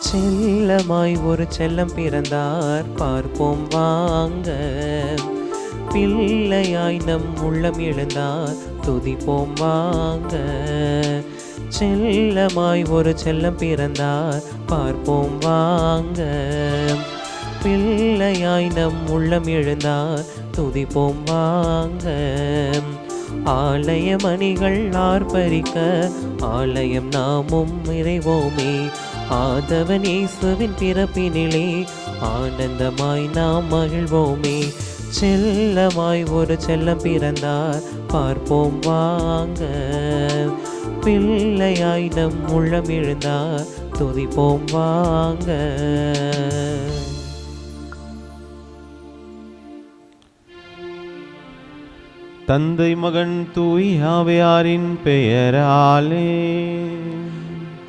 செல்லமாய் ஒரு செல்லம் பிறந்தார் பார்ப்போம் வாங்க. பிள்ளையாய் நம் உள்ளம் எழுந்தார் துதிப்போம் வாங்க. செல்லமாய் ஒரு செல்லம் பிறந்தார் பார்ப்போம் வாங்க. பிள்ளையாய் நம் உள்ளம் எழுந்தார் துதிப்போம் வாங்க. ஆலய மணிகள் ஆர்ப்பரிக்க ஆலயம் நாமும் இறைவோமே. ஆதவன் இயேசுவின் பிறப்பினிலே ஆனந்தமாய் நாம் மகிழ்வோமே. செல்லமாய் ஒரு செல்லம் பிறந்தார் பார்ப்போம் வாங்க. பிள்ளையாய் நம் உள்ளம் எழுந்தார் துதிப்போம் வாங்க. தந்தை மகன் தூய் ஆவியாரின் பெயராலே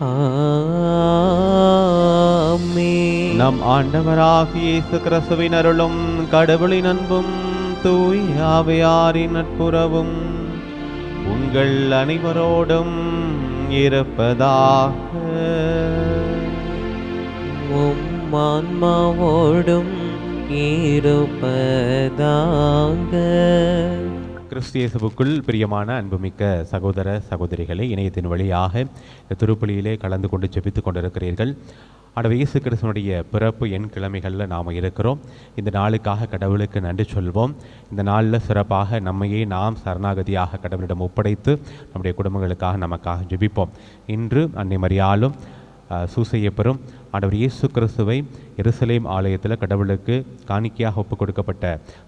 ஆமென். நம் ஆண்டவராகிய இயேசு கிறிஸ்துவின் அருளும் கடவுளின் அன்பும் தூய் ஆவியாரின் நட்புறவும் உங்கள் அனைவரோடும் இருப்பதாக. உம் ஆன்மாவோடும் இருப்பதாக. கிறிஸ்து இயேசுவுக்குள் பிரியமான அன்புமிக்க சகோதர சகோதரிகளை, இணையத்தின் வழியாக இந்த திருப்பலியிலே கலந்து கொண்டு ஜெபித்து கொண்டிருக்கிறீர்கள். ஆண்டவர் இயேசு கிறிஸ்துவனுடைய பிறப்பு எண் கிழமைகளில் நாம் இருக்கிறோம். இந்த நாளுக்காக கடவுளுக்கு நன்றி சொல்வோம். இந்த நாளில் சிறப்பாக நம்மையே நாம் சரணாகதியாக கடவுளிடம் ஒப்படைத்து நம்முடைய குடும்பங்களுக்காக நமக்காக ஜெபிப்போம். இன்று அன்னை மரியாளும் சூசையப்பெறும் ஆண்டவர் இயேசு கிறிஸ்துவை எருசலேம் ஆலயத்தில் கடவுளுக்கு காணிக்கையாக ஒப்பு கொடுக்கப்பட்ட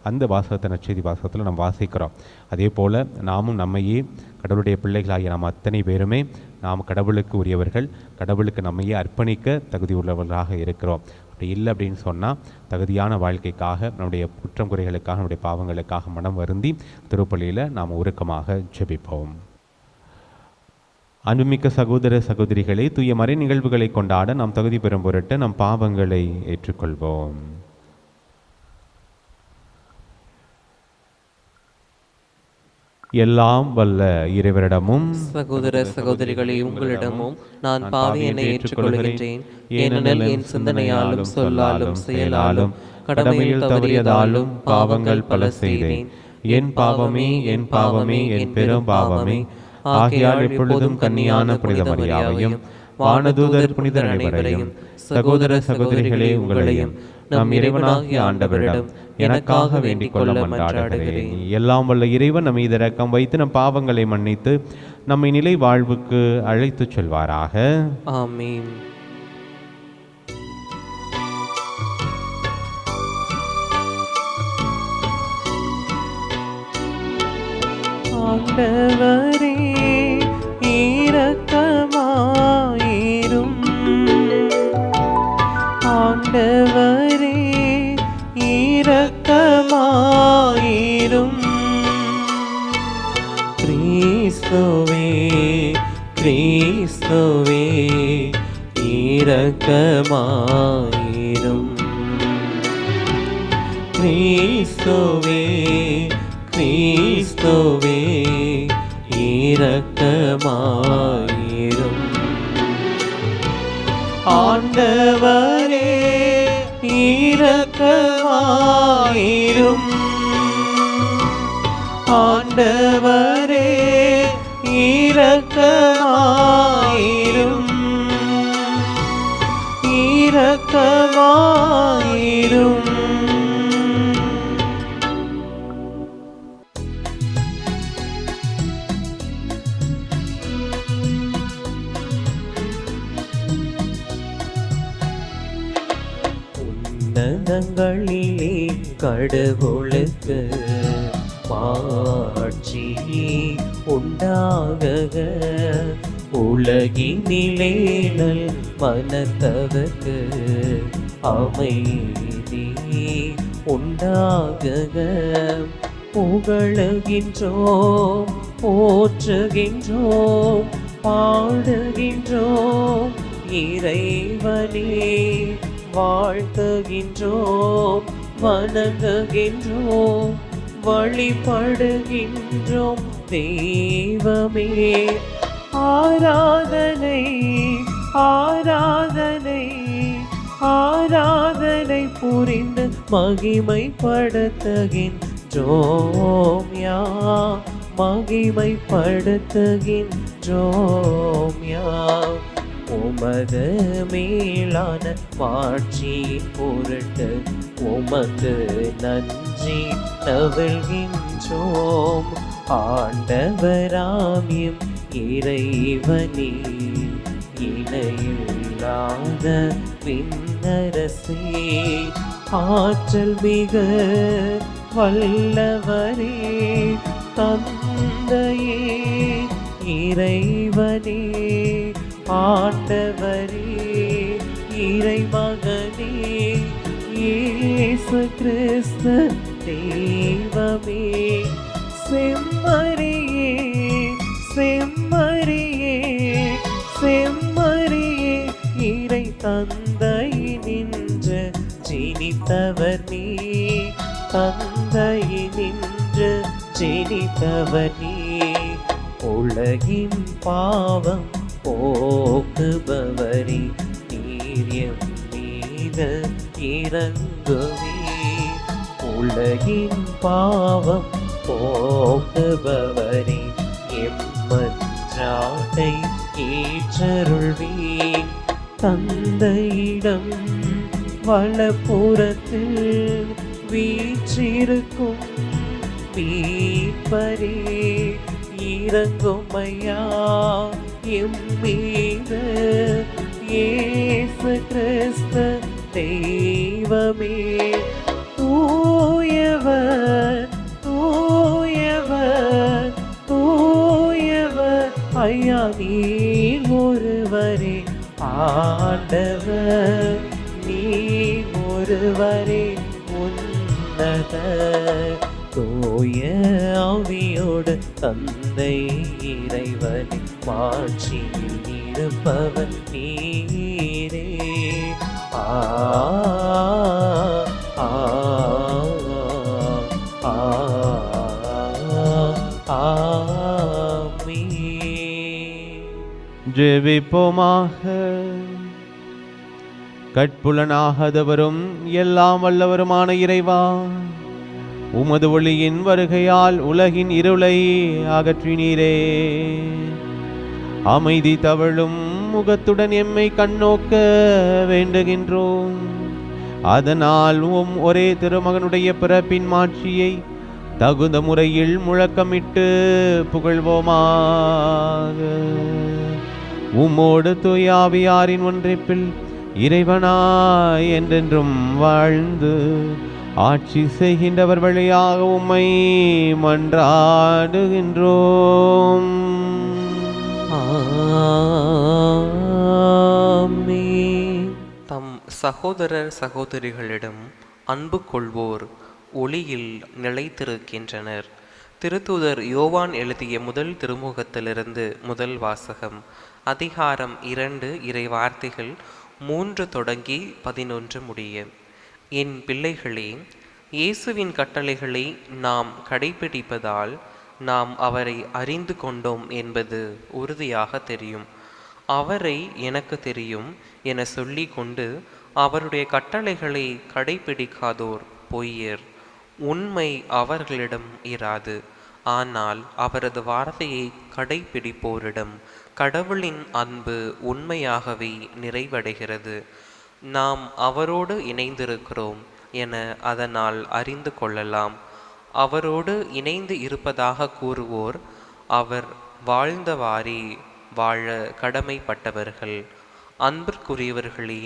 அந்த வாசகத்தை நற்செய்தி வாசகத்தில் நாம் வாசிக்கிறோம். அதே போல் நாமும் நம்மையே கடவுளுடைய பிள்ளைகளாகிய நாம் அத்தனை பேருமே நாம் கடவுளுக்கு உரியவர்கள், கடவுளுக்கு நம்மையே அர்ப்பணிக்க தகுதி உள்ளவர்களாக இருக்கிறோம். அப்படி இல்லை அப்படின்னு சொன்னால் தகுதியான வாழ்க்கைக்காக, நம்முடைய குற்றம் குறைகளுக்காக, நம்முடைய பாவங்களுக்காக மனம் வருந்தி திருப்பலியில் நாம் உருக்கமாக ஜெபிப்போம். அன்புமிக்க சகோதர சகோதரிகளை, தூய மறை நிகழ்வுகளை கொண்டாட நாம் தகுதி பெறும் பொருட்டு நம் பாவங்களை ஏற்றுக்கொள்வோம். எல்லாம் வல்ல இறைவரிடமும் சகோதர சகோதரிகளே, உங்களிடமும் நான் பாவியனை ஏற்றுக்கொள்கின்றேன். ஏனெனில் என் சிந்தனையாலும் சொல்லாலும் செயலாலும் கடமையில் தவறியதாலும் பாவங்கள் பல செய்தேன். என் பாவமே, என் பாவமே, என் பெரும் பாவமே. ஆகையால் எப்பொழுதும் கன்னியான புனித மரியாவையும் வானதூதர் புனிதர் அனைவரையும், சகோதர சகோதரிகளே உங்களையும் நம் இறைவனாகிய ஆண்டவரிடம் எனக்காக வேண்டிக் கொள்ள மன்றாடுகிறேன். எல்லாம் வல்ல இறைவன் நம் மீது இரக்கம் வைத்து நம் பாவங்களை மன்னித்து நம்மை நிலை வாழ்வுக்கு அழைத்துச் செல்வாராக. ஆமென். ஆண்டவரே இரக்கமாயிரும். ஆண்டவரே இரக்கமாயிரும். கிறிஸ்துவே கிறிஸ்துவே இரக்கமாயிரும். கிறிஸ்துவே கிறிஸ்துவே இரக்கமாயிரும். ஆண்டவரே இரக்கமாயிரும். ஆண்டவரே இரக்கமாயிரும். இரக்கமாயிரும். உன்னதங்களிலே கடவுளுக்கு மாட்சி உண்டாக. உலகினிலே நல் மனத்தவர்க்கு அமைதி உண்டாக. புகழுகின்றோம், போற்றுகின்றோம், பாடுகின்றோம் இறைவனே. வாழ்த்துகின்றோம், வணங்குகின்றோம், வழிபடுகின்றோம் தெய்வமே. ஆராதனை ஆராதனை புரிந்து மகிமைப்படுத்துகின்றோம் யாம், மகிமைப்படுத்துகின்றோம் யாம். உமது மேலான மாட்சியின் பொருட்டு உமக்கு நன்றி நவிழ்கின்றோம். ஆண்டவராமியும் இறைவனே, இணையில்லாத விண்ணரசே, ஆற்றல் மிக வல்லவரே, தந்தையே இறைவனே, ஆண்டவரே இறைமகனே, இயேசு கிறிஸ்து தெய்வமே, செம்மறியே செம்மறியே செம்மறியே, இறை தந்தை நின்று ஜெனித்தவர் நீ, தந்தை நின்று ஜெனித்தவர் நீ. உலகின் பாவம் போக்குபவரே, நீர் எம் மீது இறங்குவே. உலகின் பாவம் போக்குபவரே, எம்மன்றாட்டை ஏற்றருள்வீர். தந்தையிடம் வலப்புறத்தில் வீற்றிருக்கும் மீட்பரே, இறங்குமையா எம்மீது. இயேசு கிறிஸ்து தெய்வமே, தூயவர் தூயவர் தூயவர், ஐயா நீர் ஒருவரே ஆண்டவர், நீர் ஒருவரே உன்னத. தூய ஆவியோடு தந்தை இறைவனை மாட்சியில் இருப்பவர் நீரே. ஆ ஆ ஆ ஆமென். ஜெபிப்போமாக. கட்புலனாகாதவரும் எல்லாம் வல்லவருமான இறைவா, உமது ஒளியின் வருகையால் உலகின் இருளை அகற்றினீரே. அமைதி தவழும் முகத்துடன் எம்மை கண்ணோக்க வேண்டுகின்றோம். அதனால் ஒரே திருமகனுடைய பிறப்பின் மாட்சியை தகுந்த முறையில் முழக்கமிட்டு புகழ்வோமாக. உம்மோடு தூயாவியாரின் ஒன்றிப்பில் இறைவனாய் என்றென்றும் வாழ்ந்து ஆட்சி செய்கின்றவர் வழியாக உம்மை மன்றாடுகின்றோம். ஆமென். தம் சகோதரர் சகோதரிகளிடம் அன்பு கொள்வோர் ஒளியில் நிலைத்திருக்கின்றனர். திருத்தூதர் யோவான் எழுதிய முதல் திருமுகத்திலிருந்து முதல் வாசகம். அதிகாரம் 2, இறை வார்த்தைகள் 3 தொடங்கி 11 முடிய. என் பிள்ளைகளே, இயேசுவின் கட்டளைகளை நாம் கடைபிடிப்பதால் நாம் அவரை அறிந்து கொண்டோம் என்பது உறுதியாக தெரியும். அவரை எனக்கு தெரியும் என சொல்லி கொண்டு அவருடைய கட்டளைகளை கடைபிடிக்காதோர் பொய்யர். உண்மை அவர்களிடம் இராது. ஆனால் அவரது வார்த்தையை கடைபிடிப்போரிடம் கடவுளின் அன்பு உண்மையாகவே நிறைவடைகிறது. நாம் அவரோடு இணைந்திருக்கிறோம் என அதனால் அறிந்து கொள்ளலாம். அவரோடு இணைந்து இருப்பதாக கூறுவோர் அவர் வாழ்ந்தவாறே வாழ கடமைப்பட்டவர்கள். அன்பிற்குரியவர்களே,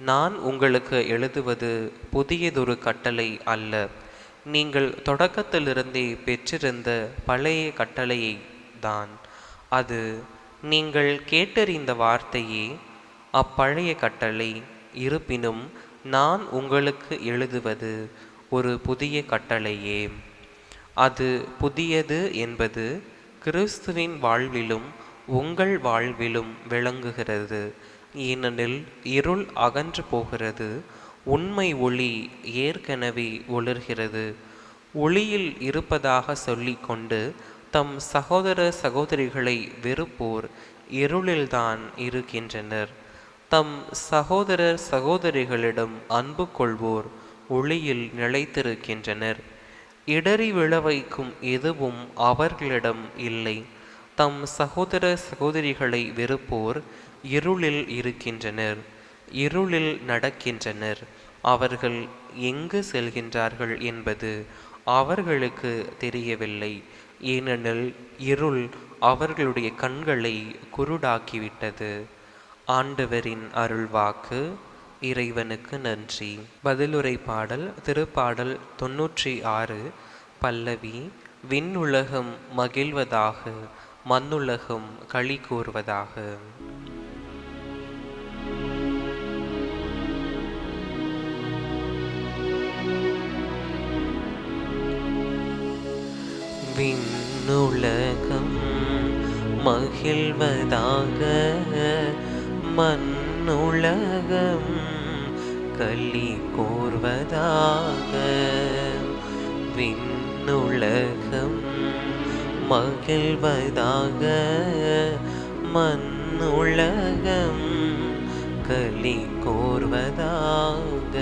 நான் உங்களுக்கு எழுதுவது புதியதொரு கட்டளை அல்ல, நீங்கள் தொடக்கத்திலிருந்தே பெற்றிருந்த பழைய கட்டளையை தான். அது நீங்கள் கேட்டறிந்த வார்த்தையே அப்பழைய கட்டளை. இருப்பினும் நான் உங்களுக்கு எழுதுவது ஒரு புதிய கட்டளையே. அது புதியது என்பது கிறிஸ்துவின் வாழ்விலும் உங்கள் வாழ்விலும் விளங்குகிறது. ஏனெனில் இருள் அகன்று போகிறது, உண்மை ஒளி ஏற்கனவே ஒளிர்கிறது. ஒளியில் இருப்பதாக சொல்லிக்கொண்டு தம் சகோதர சகோதரிகளை வெறுப்போர் இருளில்தான் இருக்கின்றனர். தம் சகோதரர் சகோதரிகளிடம் அன்பு கொள்வோர் ஒளியில் நிலைத்திருக்கின்றனர். இடறி விழவைக்கும் எதுவும் அவர்களிடம் இல்லை. தம் சகோதர சகோதரிகளை வெறுப்போர் இருளில் இருக்கின்றனர், இருளில் நடக்கின்றனர். அவர்கள் எங்கு செல்கின்றார்கள் என்பது அவர்களுக்கு தெரியவில்லை. ஏனெனில் இருள் அவர்களுடைய கண்களை குருடாக்கிவிட்டது. ஆண்டவரின் அருள்வாக்கு. இறைவனுக்கு நன்றி. பதிலுரை பாடல். திருப்பாடல் 96. பல்லவி. விண்ணுலகம் மகிழ்வதாக, மண்ணுலகம் களி கூர்வதாக. விண்ணுலகம் மகிழ்வதாக, மண்ணுலகம் களி கூர்வதாக. விண்ணுலகம் மகிழ்வதாக, மண்ணுலகம் களி கூர்வதாக.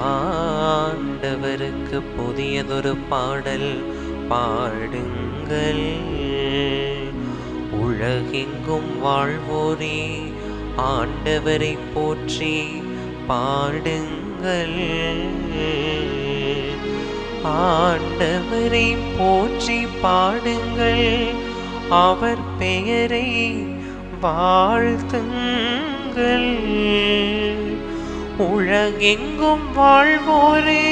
ஆண்டவருக்கு புதியதொரு பாடல் பாடுங்கள். உலகெங்கும் வாழ்வோரே ஆண்டவரை போற்றி பாடுங்கள். ஆண்டவரை போற்றி பாடுங்கள். அவர் பெயரை வாழ்த்துங்கள். உலகெங்கும் வாழ்வோரே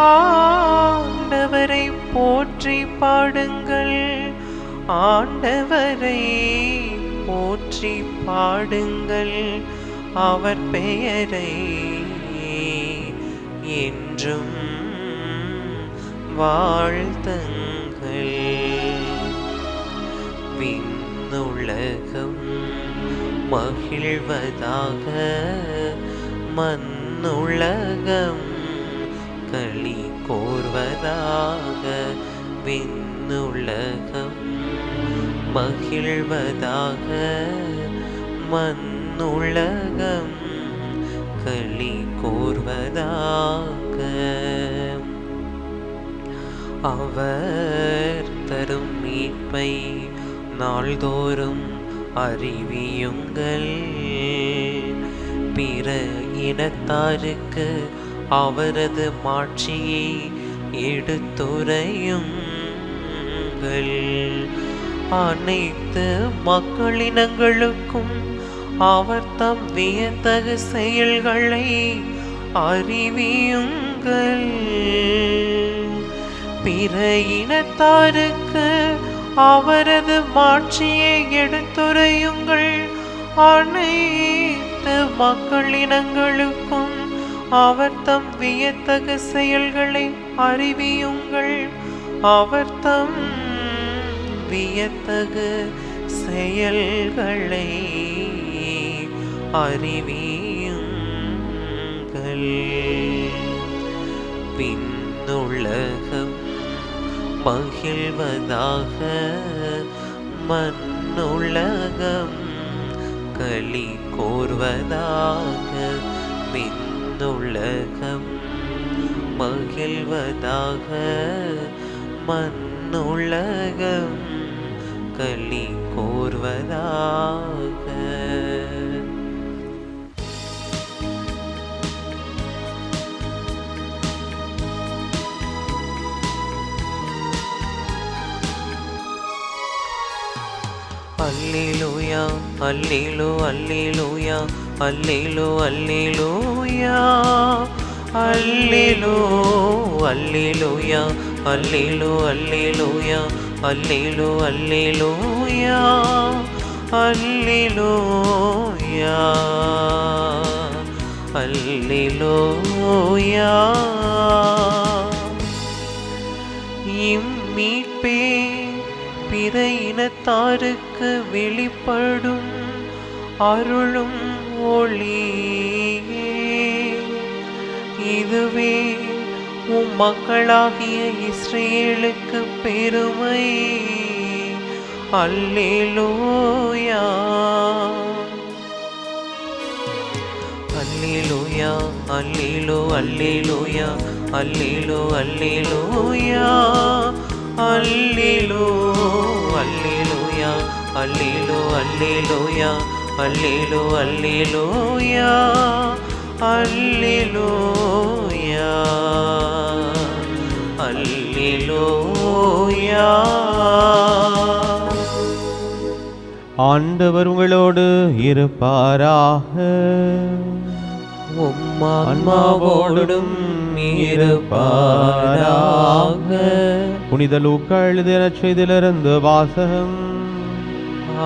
ஆண்டவரை போற்றி பாடுங்கள். ஆண்டவரை போற்றி பாடுங்கள். அவர் பெயரை என்றும் வாழ்த்துங்கள். விண்ணுலகம் மகிழ்வதாக, மண்ணுலகம் களி கோர்வதாக. விண்ணுலகம் மகிழ்வதாக, மண்ணுலகம் களி கோர்வதாக. அவர் தரும் மீட்பை நாள்தோறும் அறிவியுங்கள். பிற இனத்தாருக்கு அவரது மாட்சியை எடுத்துரையுங்கள். அனைத்து மக்களினங்களுக்கும் அவர் தம் வியத்தகு செயல்களை அறிவியுங்கள். பிற இனத்தாருக்கு அவரது மாட்சியை எடுத்துரையுங்கள். அனைத்து மக்களினங்களுக்கும் அவர் தம் வியத்தகு செயல்களை அறிவியுங்கள். அவர் தம் வியத்தகு செயல்களை அறிவியுங்கள். விண்ணுலகம் மகிழ்வதாக, மண்ணுலகம் களி கோர்வதாக. விண்ணுலகம் மகிழ்வதாக, மண்ணுலகம் களி கோர்வதாக. அல்லேலூயா, அல்லேலூ, அல்லேலூயா, அல்லேலூ, அல்லேலூயா, அல்லேலூ, அல்லேலூயா, அல்லேலூ, அல்லேலூயா, அல்லேலூ, அல்லேலூயா, அல்லேலூயா, அல்லேலூயா. இம்மீட்பே பிற இனத்தாருக்கு வெளிப்படும் அருளும் ஒளியே. இதுவே உம் மக்களாகிய இஸ்ரேலுக்கு பெருமை. அல்லேலூயா, அல்லேலூயா, அல்லேலூயா அல்லேலூ அல்லேலூயா அல்லேலூ அல்லேலூயா அல்லேலூ அல்லேலூயா அல்லேலூ அல்லேலூயா அல்லேலூ அல்லேலூயா அல்லேலூயா அல்லேலூயா. ஆண்டவர் உங்களோடு இருப்பாராக. ஆன்மாவோடும் இருப்பாராக. புனித லூக்கா எழுதிய நற்செய்தியிலிருந்து வாசகம்.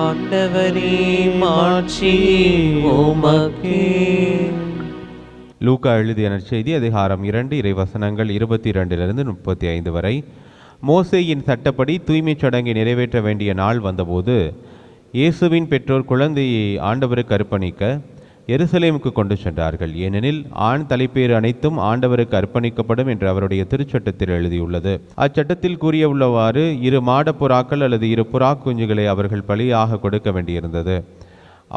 ஆண்டவரே மாட்சி உமக்கே. லூக்கா எழுதிய நற்செய்தி அதிகாரம் 2 இறைவசனங்கள் 22 to 35 வரை. மோசேயின் சட்டப்படி தூய்மைச் சடங்கை நிறைவேற்ற வேண்டிய நாள் வந்தபோது இயேசுவின் பெற்றோர் குழந்தையை ஆண்டவருக்கு அர்ப்பணிக்க எருசலேமுக்கு கொண்டு சென்றார்கள். ஏனெனில் ஆண் தலைப்பேறு அனைத்தும் ஆண்டவருக்கு அர்ப்பணிக்கப்படும் என்று அவருடைய திருச்சட்டத்தில் எழுதியுள்ளது. அச்சட்டத்தில் கூறியுள்ளவாறு 2 மாடப்புறாக்கள் அல்லது 2 புறா குஞ்சுகளை அவர்கள் பலியாக கொடுக்க வேண்டியிருந்தது.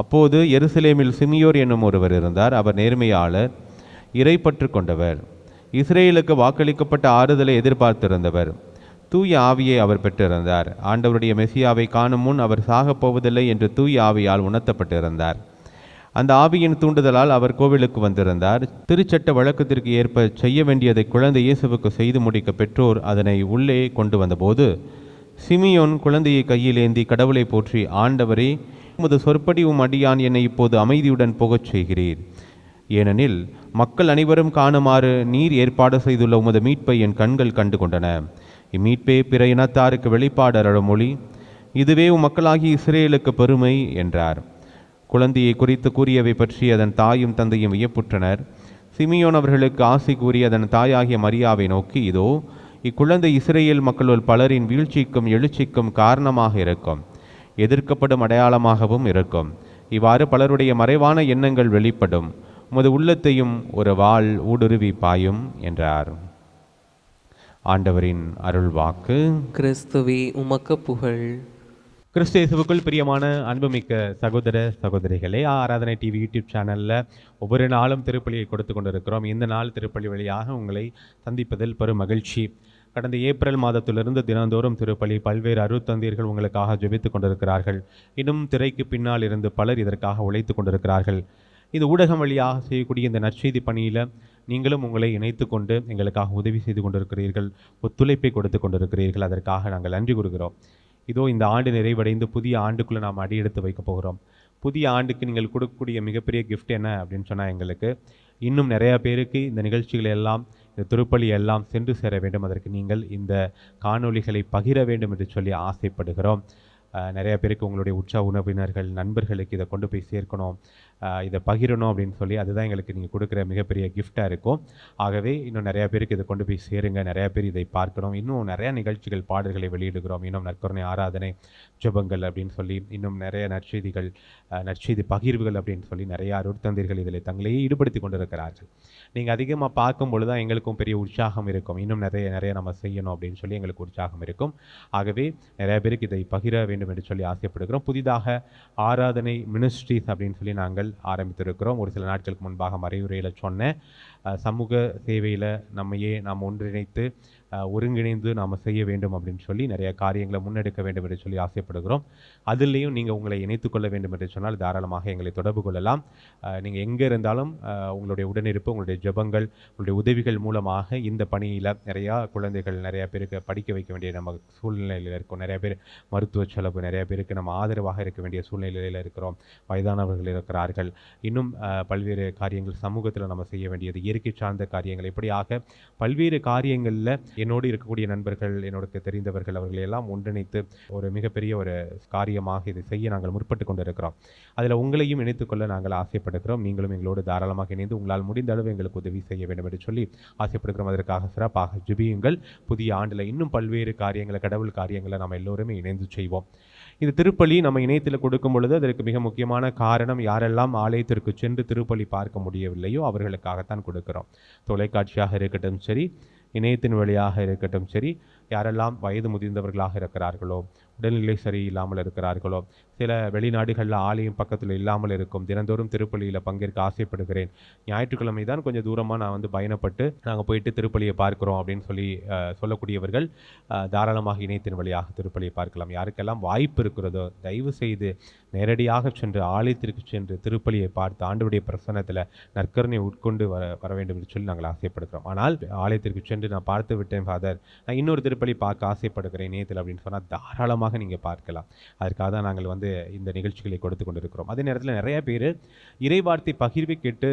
அப்போது எருசலேமில் சிமியோர் என்னும் ஒருவர் இருந்தார். அவர் நேர்மையாளர், இறைப்பற்று கொண்டவர், இஸ்ரேலுக்கு வாக்களிக்கப்பட்ட ஆறுதலை எதிர்பார்த்திருந்தவர். தூய ஆவியை அவர் பெற்றிருந்தார். ஆண்டவருடைய மெசியாவை காணும் முன் அவர் சாகப் போவதில்லை என்று தூய ஆவியால் உணர்த்தப்பட்டிருந்தார். அந்த ஆவியின் தூண்டுதலால் அவர் கோவிலுக்கு வந்திருந்தார். திருச்சட்ட வழக்கத்திற்கு ஏற்ப செய்ய வேண்டியதை குழந்தை இயேசுவுக்கு செய்து முடிக்க பெற்றோர் அதனை உள்ளே கொண்டு வந்தபோது சிமியோன் குழந்தையை கையிலேந்தி கடவுளை போற்றி, ஆண்டவரே, உமது சொற்படி அடியான் என்னை இப்போது அமைதியுடன் போகச் செய்கிறீர். ஏனெனில் மக்கள் அனைவரும் காணுமாறு நீர் ஏற்பாடு செய்துள்ள உமது மீட்பை என் கண்கள் கண்டு கொண்டன. இம்மீட்பே பிற இனத்தாருக்கு வெளிப்பாடு அருளும் மொழி. இதுவே மக்களாகிய இஸ்ரேலுக்கு பெருமை என்றார். குழந்தையை குறித்து கூறியவை பற்றி அதன் தாயும் தந்தையும் வியப்புற்றனர். சிமியோன் அவர்களுக்கு ஆசி கூறி அதன் தாயாகிய மரியாவை நோக்கி, இதோ இக்குழந்தை இஸ்ரேல் மக்களுள் பலரின் வீழ்ச்சிக்கும் எழுச்சிக்கும் காரணமாக இருக்கும், எதிர்க்கப்படும் அடையாளமாகவும் இருக்கும். இவ்வாறு பலருடைய மறைவான எண்ணங்கள் வெளிப்படும். உமது உள்ளத்தையும் ஒரு வாள் ஊடுருவி பாயும் என்றார். ஆண்டவரின் அருள்வாக்கு. கிறிஸ்துவே உமக்கு புகழ். கிறிஸ்து இயேசுவுக்குள் பிரியமான அன்புமிக்க சகோதர சகோதரிகளே, ஆராதனை டிவி யூடியூப் சேனலில் ஒவ்வொரு நாளும் திருப்பலியை கொடுத்து கொண்டிருக்கிறோம். இந்த நாள் திருப்பலி வழியாக உங்களை சந்திப்பதில் பெரும் மகிழ்ச்சி. கடந்த ஏப்ரல் மாதத்திலிருந்து தினந்தோறும் திருப்பலி பல்வேறு அருட்தந்தையர்கள் உங்களுக்காக ஜெபித்துக் கொண்டிருக்கிறார்கள். இன்னும் திரைக்கு பின்னால் இருந்து பலர் இதற்காக உழைத்து கொண்டிருக்கிறார்கள். இந்த ஊடகம் வழியாக செய்யக்கூடிய இந்த நற்செய்தி பணியில் நீங்களும் உங்களை இணைத்து கொண்டு எங்களுக்காக உதவி செய்து கொண்டிருக்கிறீர்கள், ஒத்துழைப்பை கொடுத்து கொண்டிருக்கிறீர்கள். அதற்காக நாங்கள் நன்றி கூறுகிறோம். இதோ இந்த ஆண்டு நிறைவடைந்து புதிய ஆண்டுக்குள்ளே நாம் அடியெடுத்து வைக்க போகிறோம். புதிய ஆண்டுக்கு நீங்கள் கொடுக்கக்கூடிய மிகப்பெரிய கிஃப்ட் என்ன அப்படின்னு சொன்னால், எங்களுக்கு இன்னும் நிறையா பேருக்கு இந்த நிகழ்ச்சிகளை எல்லாம், இந்த திருப்பலி எல்லாம் சென்று சேர வேண்டும். அதற்கு நீங்கள் இந்த காணொளிகளை பகிர வேண்டும் என்று சொல்லி ஆசைப்படுகிறோம். நிறையா பேருக்கு உங்களுடைய உற்சாக உறவினர்கள், நண்பர்களுக்கு இதை கொண்டு போய் சேர்க்கணும், இதை பகிரணும் அப்படின்னு சொல்லி அதுதான் எங்களுக்கு நீங்கள் கொடுக்குற மிகப்பெரிய கிஃப்டாக இருக்கும். ஆகவே இன்னும் நிறையா பேருக்கு இதை கொண்டு போய் சேருங்க. நிறையா பேர் இதை பார்க்கணும். இன்னும் நிறையா நிகழ்ச்சிகள், பாடல்களை வெளியிடுகிறோம். இன்னும் நற்கருணை ஆராதனை, ஜெபங்கள் அப்படின்னு சொல்லி இன்னும் நிறைய நற்செய்திகள், நற்செய்தி பகிர்வுகள் அப்படின்னு சொல்லி நிறையா அருட்தந்தையர்கள் இதில் தங்களையே ஈடுபடுத்தி கொண்டிருக்கிறார்கள். நீங்கள் அதிகமாக பார்க்கும் பொழுது தான் எங்களுக்கும் பெரிய உற்சாகம் இருக்கும். இன்னும் நிறைய நம்ம செய்யணும் அப்படின்னு சொல்லி எங்களுக்கு உற்சாகம் இருக்கும். ஆகவே நிறையா பேருக்கு இதை பகிர வேண்டும் என்று சொல்லி ஆசைப்படுகிறோம். புதிதாக ஆராதனை மினிஸ்ட்ரிஸ் அப்படின்னு சொல்லி நாங்கள் ஆரம்பித்திருக்கிறோம். ஒரு சில நாட்களுக்கு முன்பாக மறைவுரையில் சொன்னேன், சமூக சேவையில் நாம் ஒன்றிணைத்து ஒருங்கிணைந்து நாம் செய்ய வேண்டும் அப்படின்னு சொல்லி நிறைய காரியங்களை முன்னெடுக்க வேண்டும் என்று சொல்லி ஆசைப்படுகிறோம். அதுலேயும் நீங்கள் உங்களை இணைத்துக்கொள்ள வேண்டும் என்று சொன்னால் தாராளமாக எங்களை தொடர்பு கொள்ளலாம். நீங்கள் எங்கே இருந்தாலும் உங்களுடைய உடனிருப்பு, உங்களுடைய ஜெபங்கள், உங்களுடைய உதவிகள் மூலமாக இந்த பணியில் நிறையா குழந்தைகள், நிறையா பேருக்கு படிக்க வைக்க வேண்டிய நம்ம சூழ்நிலையில் இருக்கும். நிறைய பேர் மருத்துவ செலவு, நிறைய பேருக்கு நம்ம ஆதரவாக இருக்க வேண்டிய சூழ்நிலையில் இருக்கிறோம். வயதானவர்கள் இருக்கிறார்கள். இன்னும் பல்வேறு காரியங்கள் சமூகத்தில் நம்ம செய்ய வேண்டியது, இயற்கை சார்ந்த காரியங்கள், இப்படியாக பல்வேறு காரியங்களில் என்னோடு இருக்கக்கூடிய நண்பர்கள், என்னோட தெரிந்தவர்கள், அவர்களை எல்லாம் ஒன்றிணைத்து ஒரு மிகப்பெரிய ஒரு காரியமாக இதை செய்ய நாங்கள் முற்பட்டு கொண்டிருக்கிறோம். அதில் உங்களையும் இணைத்துக்கொள்ள நாங்கள் ஆசைப்படுகிறோம். நீங்களும் எங்களோடு தாராளமாக இணைந்து உங்களால் முடிந்த அளவு எங்களுக்கு உதவி செய்ய வேண்டும் என்று சொல்லி ஆசைப்படுகிறோம். அதற்காக சிறப்பாக ஜெபியுங்கள். புதிய ஆண்டில் இன்னும் பல்வேறு காரியங்களை, கடவுள் காரியங்களை நம்ம எல்லோருமே இணைந்து செய்வோம். இந்த திருப்பலி நம்ம இணையத்தில் கொடுக்கும் பொழுது அதற்கு மிக முக்கியமான காரணம், யாரெல்லாம் ஆலயத்திற்கு சென்று திருப்பலி பார்க்க முடியவில்லையோ அவர்களுக்காகத்தான் கொடுக்கிறோம். தொலைக்காட்சியாக இருக்கட்டும் சரி, இணையத்தின் வழியாக இருக்கட்டும் சரி, யாரெல்லாம் வயது முதிர்ந்தவர்களாக இருக்கிறார்களோ, உடல்நிலை சரியில்லாமல் இருக்கிறார்களோ, சில வெளிநாடுகளில் ஆலயம் பக்கத்தில் இல்லாமல் இருக்கும், தினந்தோறும் திருப்பலியில் பங்கேற்க ஆசைப்படுகிறேன், ஞாயிற்றுக்கிழமை தான் கொஞ்சம் தூரமாக நான் பயணப்பட்டு நாங்கள் போயிட்டு திருப்பலியை பார்க்குறோம் அப்படின்னு சொல்லக்கூடியவர்கள் தாராளமாக இணையத்தின் வழியாக திருப்பலியை பார்க்கலாம். யாருக்கெல்லாம் வாய்ப்பு இருக்கிறதோ தயவு செய்து நேரடியாக சென்று ஆலயத்திற்கு சென்று திருப்பலியை பார்த்து ஆண்டவருடைய பிரசன்னத்தில் நற்கருணை உட்கொண்டு வர வேண்டும் என்று சொல்லி நாங்கள் ஆசைப்படுகிறோம். ஆனால் ஆலயத்திற்கு சென்று நான் பார்த்து விட்டேன் ஃபாதர், நான் இன்னொரு திருப்பலி பார்க்க ஆசைப்படுகிறேன் இணையத்தில் அப்படின்னு சொன்னால் தாராளமாக நீங்கள் பார்க்கலாம். அதற்காக தான் நாங்கள் இந்த நிகழ்ச்சிகளை கொடுத்து கொண்டிருக்கிறோம். அதே நேரத்தில் நிறைய பேர் இறைவார்த்தை பகிர்வை கேட்டு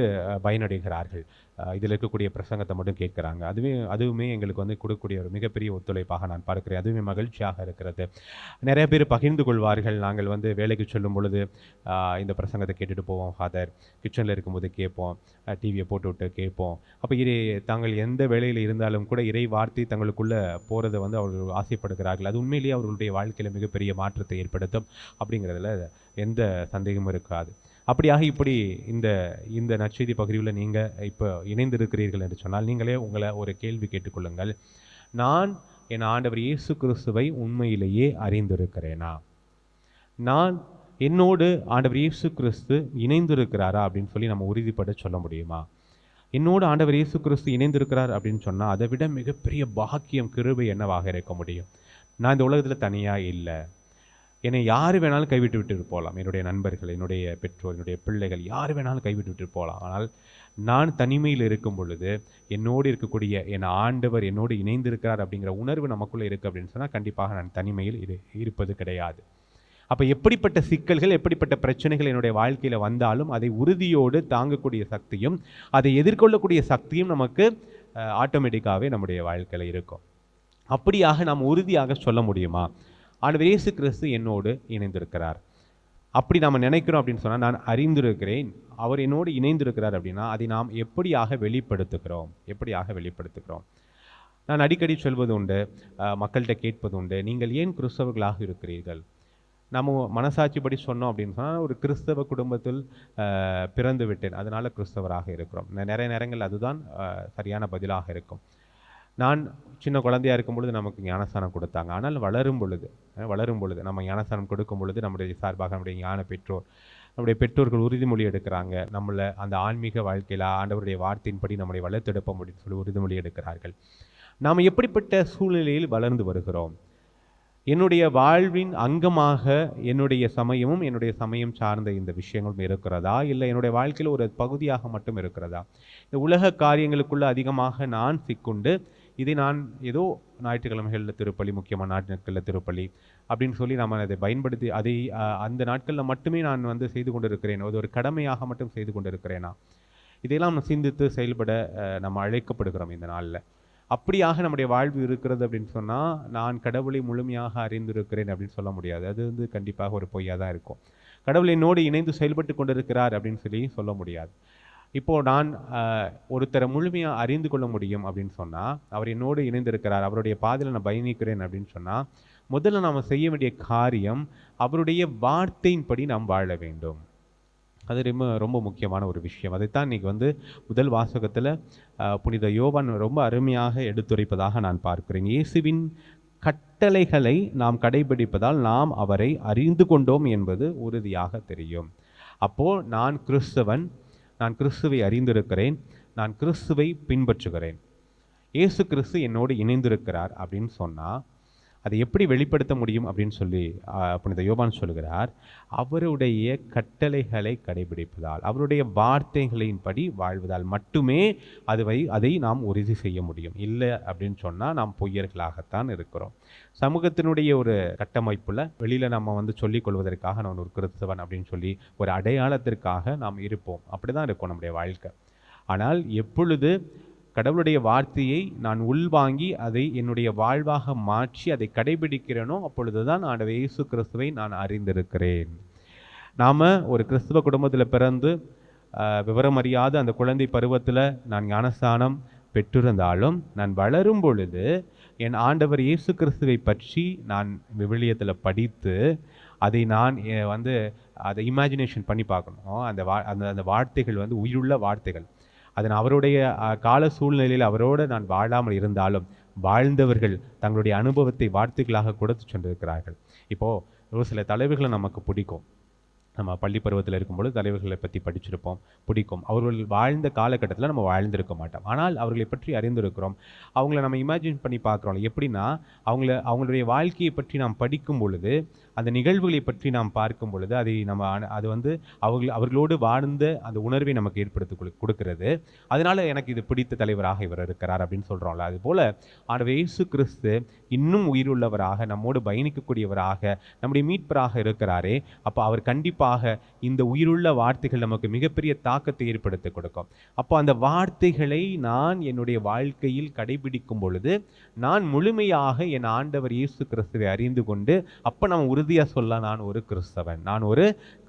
பயனடைகிறார்கள். இதில் இருக்கக்கூடிய பிரசங்கத்தை மட்டும் கேட்குறாங்க. அதுவுமே எங்களுக்கு கொடுக்கக்கூடிய ஒரு மிகப்பெரிய ஒத்துழைப்பாக நான் பார்க்கிறேன். அதுவுமே மகிழ்ச்சியாக இருக்கிறது. நிறைய பேர் பகிர்ந்து கொள்வார்கள். நாங்கள் வேலைக்கு சொல்லும் பொழுது இந்த பிரசங்கத்தை கேட்டுட்டு போவோம் ஃபாதர், கிச்சனில் இருக்கும்போது கேட்போம், டிவியை போட்டு விட்டு கேட்போம். அப்போ தாங்கள் எந்த வேலையில் இருந்தாலும் கூட இறை வார்த்தை தங்களுக்குள்ளே போகிறத அவர்கள் ஆசைப்படுகிறார்கள். அது உண்மையிலேயே அவர்களுடைய வாழ்க்கையில் மிகப்பெரிய மாற்றத்தை ஏற்படுத்தும் அப்படிங்கிறதுல எந்த சந்தேகமும் இருக்காது. அப்படியாக இப்படி இந்த நற்செய்தி பகிர்வில் நீங்கள் இப்போ இணைந்திருக்கிறீர்கள் என்று சொன்னால் நீங்களே உங்களை ஒரு கேள்வி கேட்டுக்கொள்ளுங்கள். நான் என் ஆண்டவர் இயேசு கிறிஸ்துவை உண்மையிலேயே அறிந்திருக்கிறேனா? நான் என்னோடு ஆண்டவர் இயேசு கிறிஸ்து இணைந்திருக்கிறாரா அப்படின்னு சொல்லி நம்ம உறுதிப்பட சொல்ல முடியுமா? என்னோடு ஆண்டவர் இயேசு கிறிஸ்து இணைந்திருக்கிறார் அப்படின்னு சொன்னால் அதை விட மிகப்பெரிய பாக்கியம், கிருபை என்னவாக இருக்க முடியும்? நான் இந்த உலகத்தில் தனியாக இல்லை. என்னை யார் வேணாலும் கைவிட்டு விட்டு போகலாம். என்னுடைய நண்பர்கள், என்னுடைய பெற்றோர், என்னுடைய பிள்ளைகள் யார் வேணாலும் கைவிட்டு விட்டு போகலாம். ஆனால் நான் தனிமையில் இருக்கும் பொழுது என்னோடு இருக்கக்கூடிய என் ஆண்டவர் என்னோடு இணைந்திருக்கிறார் அப்படிங்கிற உணர்வு நமக்குள்ளே இருக்குது அப்படின்னு சொன்னால் கண்டிப்பாக நான் தனிமையில் இருப்பது கிடையாது. அப்போ எப்படிப்பட்ட சிக்கல்கள், எப்படிப்பட்ட பிரச்சனைகள் என்னுடைய வாழ்க்கையில் வந்தாலும் அதை உறுதியோடு தாங்கக்கூடிய சக்தியும் அதை எதிர்கொள்ளக்கூடிய சக்தியும் நமக்கு ஆட்டோமேட்டிக்காகவே நம்முடைய வாழ்க்கையில் இருக்கும். அப்படியாக நாம் உறுதியாக சொல்ல முடியுமா, ஆண்டவர் இயேசு கிறிஸ்து என்னோடு இணைந்திருக்கிறார்? அப்படி நாம் நினைக்கிறோம் அப்படின்னு சொன்னால், நான் அறிந்திருக்கிறேன், அவர் என்னோடு இணைந்திருக்கிறார் அப்படின்னா அதை நாம் எப்படியாக வெளிப்படுத்துகிறோம்? நான் அடிக்கடி சொல்வது உண்டு, மக்கள்கிட்ட கேட்பது உண்டு, நீங்கள் ஏன் கிறிஸ்தவர்களாக இருக்கிறீர்கள்? நம்ம மனசாட்சிப்படி சொன்னோம் அப்படின்னு சொன்னால், ஒரு கிறிஸ்தவ குடும்பத்தில் பிறந்து விட்டேன் அதனால் கிறிஸ்தவராக இருக்கிறோம். நிறைய நேரங்கள் அதுதான் சரியான பதிலாக இருக்கும். நான் சின்ன குழந்தையாக இருக்கும் பொழுது நமக்கு ஞானஸ்தானம் கொடுத்தாங்க. ஆனால் வளரும் பொழுது நம்ம ஞானஸ்தானம் கொடுக்கும் பொழுது நம்முடைய சார்பாக நம்முடைய பெற்றோர்கள் உறுதிமொழி எடுக்கிறாங்க. நம்மளை அந்த ஆன்மீக வாழ்க்கையில் ஆண்டவருடைய வார்த்தையின்படி நம்மளை வளர்த்தெடுப்ப முடியும்னு சொல்லி உறுதிமொழி எடுக்கிறார்கள். நாம் எப்படிப்பட்ட சூழ்நிலையில் வளர்ந்து வருகிறோம்? என்னுடைய வாழ்வின் அங்கமாக என்னுடைய சமயம் சார்ந்த இந்த விஷயங்களும் இருக்கிறதா, இல்லை என்னுடைய வாழ்க்கையில் ஒரு பகுதியாக மட்டும் இருக்கிறதா? இந்த உலக காரியங்களுக்குள்ள அதிகமாக நான் சிக்குண்டு இதை நான் ஏதோ ஞாயிற்றுக்கிழமைகளில் திருப்பலி, முக்கியமான நாட்களில் திருப்பலி அப்படின்னு சொல்லி நம்ம அதை பயன்படுத்தி அதை அந்த நாட்களில் மட்டுமே நான் செய்து கொண்டிருக்கிறேன், அது ஒரு கடமையாக மட்டும் செய்து கொண்டிருக்கிறேனா? இதையெல்லாம் நம்ம சிந்தித்து செயல்பட நம்ம அழைக்கப்படுகிறோம் இந்த நாளில். அப்படியாக நம்முடைய வாழ்வு இருக்கிறது அப்படின்னு சொன்னால், நான் கடவுளை முழுமையாக அறிந்திருக்கிறேன் அப்படின்னு சொல்ல முடியாது. அது கண்டிப்பாக ஒரு பொய்யாக தான் இருக்கும். கடவுளை என்னோடு இணைந்து செயல்பட்டு கொண்டிருக்கிறார் அப்படின்னு சொல்லி சொல்ல முடியாது. இப்போது நான் ஒருத்தரை முழுமையாக அறிந்து கொள்ள முடியும் அப்படின்னு சொன்னால், அவர் என்னோடு இணைந்திருக்கிறார், அவருடைய பாதையில் நான் பயணிக்கிறேன் அப்படின்னு சொன்னால், முதல்ல நாம் செய்ய வேண்டிய காரியம் அவருடைய வார்த்தையின்படி நாம் வாழ வேண்டும். அது ரொம்ப முக்கியமான ஒரு விஷயம். அதைத்தான் இன்றைக்கி முதல் வாசகத்தில் புனித யோவான் ரொம்ப அருமையாக எடுத்துரைப்பதாக நான் பார்க்கிறேன். இயேசுவின் கட்டளைகளை நாம் கடைபிடிப்பதால் நாம் அவரை அறிந்து கொண்டோம் என்பது உறுதியாக தெரியும். அப்போது நான் கிறிஸ்துவை அறிந்திருக்கிறேன், நான் கிறிஸ்துவை பின்பற்றுகிறேன், இயேசு கிறிஸ்து என்னோடு இணைந்திருக்கிறார் அப்படின்னு சொன்னால் அதை எப்படி வெளிப்படுத்த முடியும் அப்படின்னு சொல்லி புனித யோவான் சொல்கிறார். அவருடைய கட்டளைகளை கடைபிடிப்பதால், அவருடைய வார்த்தைகளின்படி வாழ்வதால் மட்டுமே அதை நாம் உறுதி செய்ய முடியும். இல்லை அப்படின்னு சொன்னால் நாம் பொய்யர்களாகத்தான் இருக்கிறோம். சமூகத்தினுடைய ஒரு கட்டமைப்பில் வெளியில் நம்ம சொல்லிக் கொள்வதற்காக நான் ஒரு கிறிஸ்தவன் அப்படின்னு சொல்லி ஒரு அடையாளத்திற்காக நாம் இருப்போம். அப்படி தான் இருக்கும் நம்முடைய வாழ்க்கை. ஆனால் எப்பொழுது கடவுளுடைய வார்த்தையை நான் உள்வாங்கி அதை என்னுடைய வாழ்வாக மாற்றி அதை கடைபிடிக்கிறேனோ அப்பொழுது தான் ஆண்டவர் இயேசு கிறிஸ்துவை நான் அறிந்திருக்கிறேன். நாம் ஒரு கிறிஸ்துவ குடும்பத்தில் பிறந்து விவரம் அறியாத அந்த குழந்தை பருவத்தில் நான் ஞானஸ்தானம் பெற்றிருந்தாலும், நான் வளரும் பொழுது என் ஆண்டவர் இயேசு கிறிஸ்துவை பற்றி நான் விவிலியத்தில் படித்து அதை நான் அதை இமேஜினேஷன் பண்ணி பார்க்கணும். அந்த வார்த்தைகள் உயிருள்ள வார்த்தைகள். அதன் அவருடைய கால சூழ்நிலையில் அவரோடு நான் வாழாமல் இருந்தாலும் வாழ்ந்தவர்கள் தங்களுடைய அனுபவத்தை வார்த்தைகளாக கொடுத்து சென்றிருக்கிறார்கள். இப்போது ஒரு சில தலைவர்களை நமக்கு பிடிக்கும். நம்ம பள்ளி பருவத்தில் இருக்கும்பொழுது தலைவர்களை பற்றி படிச்சிருப்போம், பிடிக்கும். அவர்கள் வாழ்ந்த காலகட்டத்தில் நம்ம வாழ்ந்திருக்க மாட்டோம், ஆனால் அவர்களை பற்றி அறிந்திருக்கிறோம். அவங்கள நம்ம இமேஜின் பண்ணி பார்க்குறோம். எப்படின்னா அவங்களுடைய வாழ்க்கையை பற்றி நாம் படிக்கும் பொழுது, அந்த நிகழ்வுகளை பற்றி நாம் பார்க்கும் பொழுது அது வந்து அவர்களோடு வாழ்ந்த அந்த உணர்வை நமக்கு ஏற்படுத்தி கொடுக்கிறது. அதனால எனக்கு இது பிடித்த தலைவராக இவர் இருக்கிறார் அப்படின்னு சொல்கிறோம்ல. அதுபோல் ஆண்டவர் இயேசு கிறிஸ்து இன்னும் உயிருள்ளவராக, நம்மோடு பயணிக்கக்கூடியவராக, நம்முடைய மீட்பராக இருக்கிறாரே. அப்போ அவர் கண்டிப்பாக இந்த உயிருள்ள வார்த்தைகள் நமக்கு மிகப்பெரிய தாக்கத்தை ஏற்படுத்தி கொடுக்கும். அப்போ அந்த வார்த்தைகளை நான் என்னுடைய வாழ்க்கையில் கடைபிடிக்கும் பொழுது நான் முழுமையாக என் ஆண்டவர் இயேசு கிறிஸ்துவை அறிந்து கொண்டு, அப்போ நம்ம உறுதியாக சொல்ல, நான் ஒரு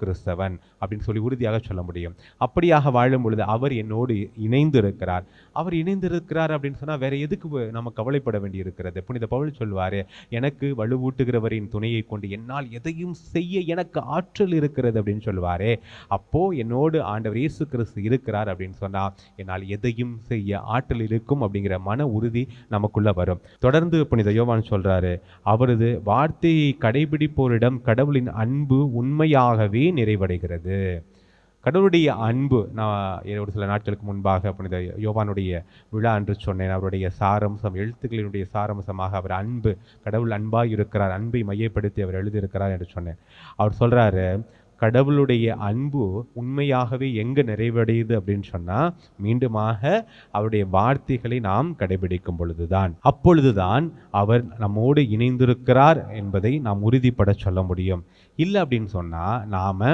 கிறிஸ்தவன் அப்படின்னு சொல்லி உறுதியாக சொல்ல முடியும். அப்படியாக வாழும் பொழுது அவர் என்னோடு இணைந்து இருக்கிறார். அவர் இணைந்திருக்கிறார் அப்படின்னு சொன்னால் வேற எதுக்கு நம்ம கவலைப்பட வேண்டி இருக்கிறது? புனித பவுல் சொல்வாரு, எனக்கு வலுவூட்டுகிறவரின் துணையை கொண்டு என்னால் எதையும் செய்ய எனக்கு ஆற்றல் இருக்கிறது அப்படின்னு சொல்லுவாரே. அப்போ என்னோடு ஆண்டவர் இயேசு கிறிஸ்து இருக்கிறார் அப்படின்னு சொன்னா என்னால் எதையும் செய்ய ஆற்றல் இருக்கும் அப்படிங்கிற மன உறுதி நமக்குள்ள வரும். தொடர்ந்து புனித யோவான் சொல்றாரு, அவரது வார்த்தையை கடைபிடிப்போரிடம் கடவுளின் அன்பு உண்மையாகவே நிறைவடைகிறது. கடவுளுடைய அன்பு, நான் ஒரு சில நாட்களுக்கு முன்பாக புனித யோவானுடைய விழா என்று சொன்னேன். அவருடைய சாரம்சம், எழுத்துக்களினுடைய சாரம்சமாக அவர் அன்பு, கடவுள் அன்பாய் இருக்கிறார், அன்பை மையப்படுத்தி அவர் எழுதியிருக்கிறார் என்று சொன்னேன். அவர் சொல்றாரு, கடவுளுடைய அன்பு உண்மையாகவே எங்கே நிறைவடையுது அப்படின்னு சொன்னால், மீண்டுமாக அவருடைய வார்த்தைகளை நாம் கடைபிடிக்கும் பொழுதுதான், அப்பொழுதுதான் அவர் நம்மோடு இணைந்திருக்கிறார் என்பதை நாம் உறுதிப்பட சொல்ல முடியும். இல்லை அப்படின்னு சொன்னால் நாம்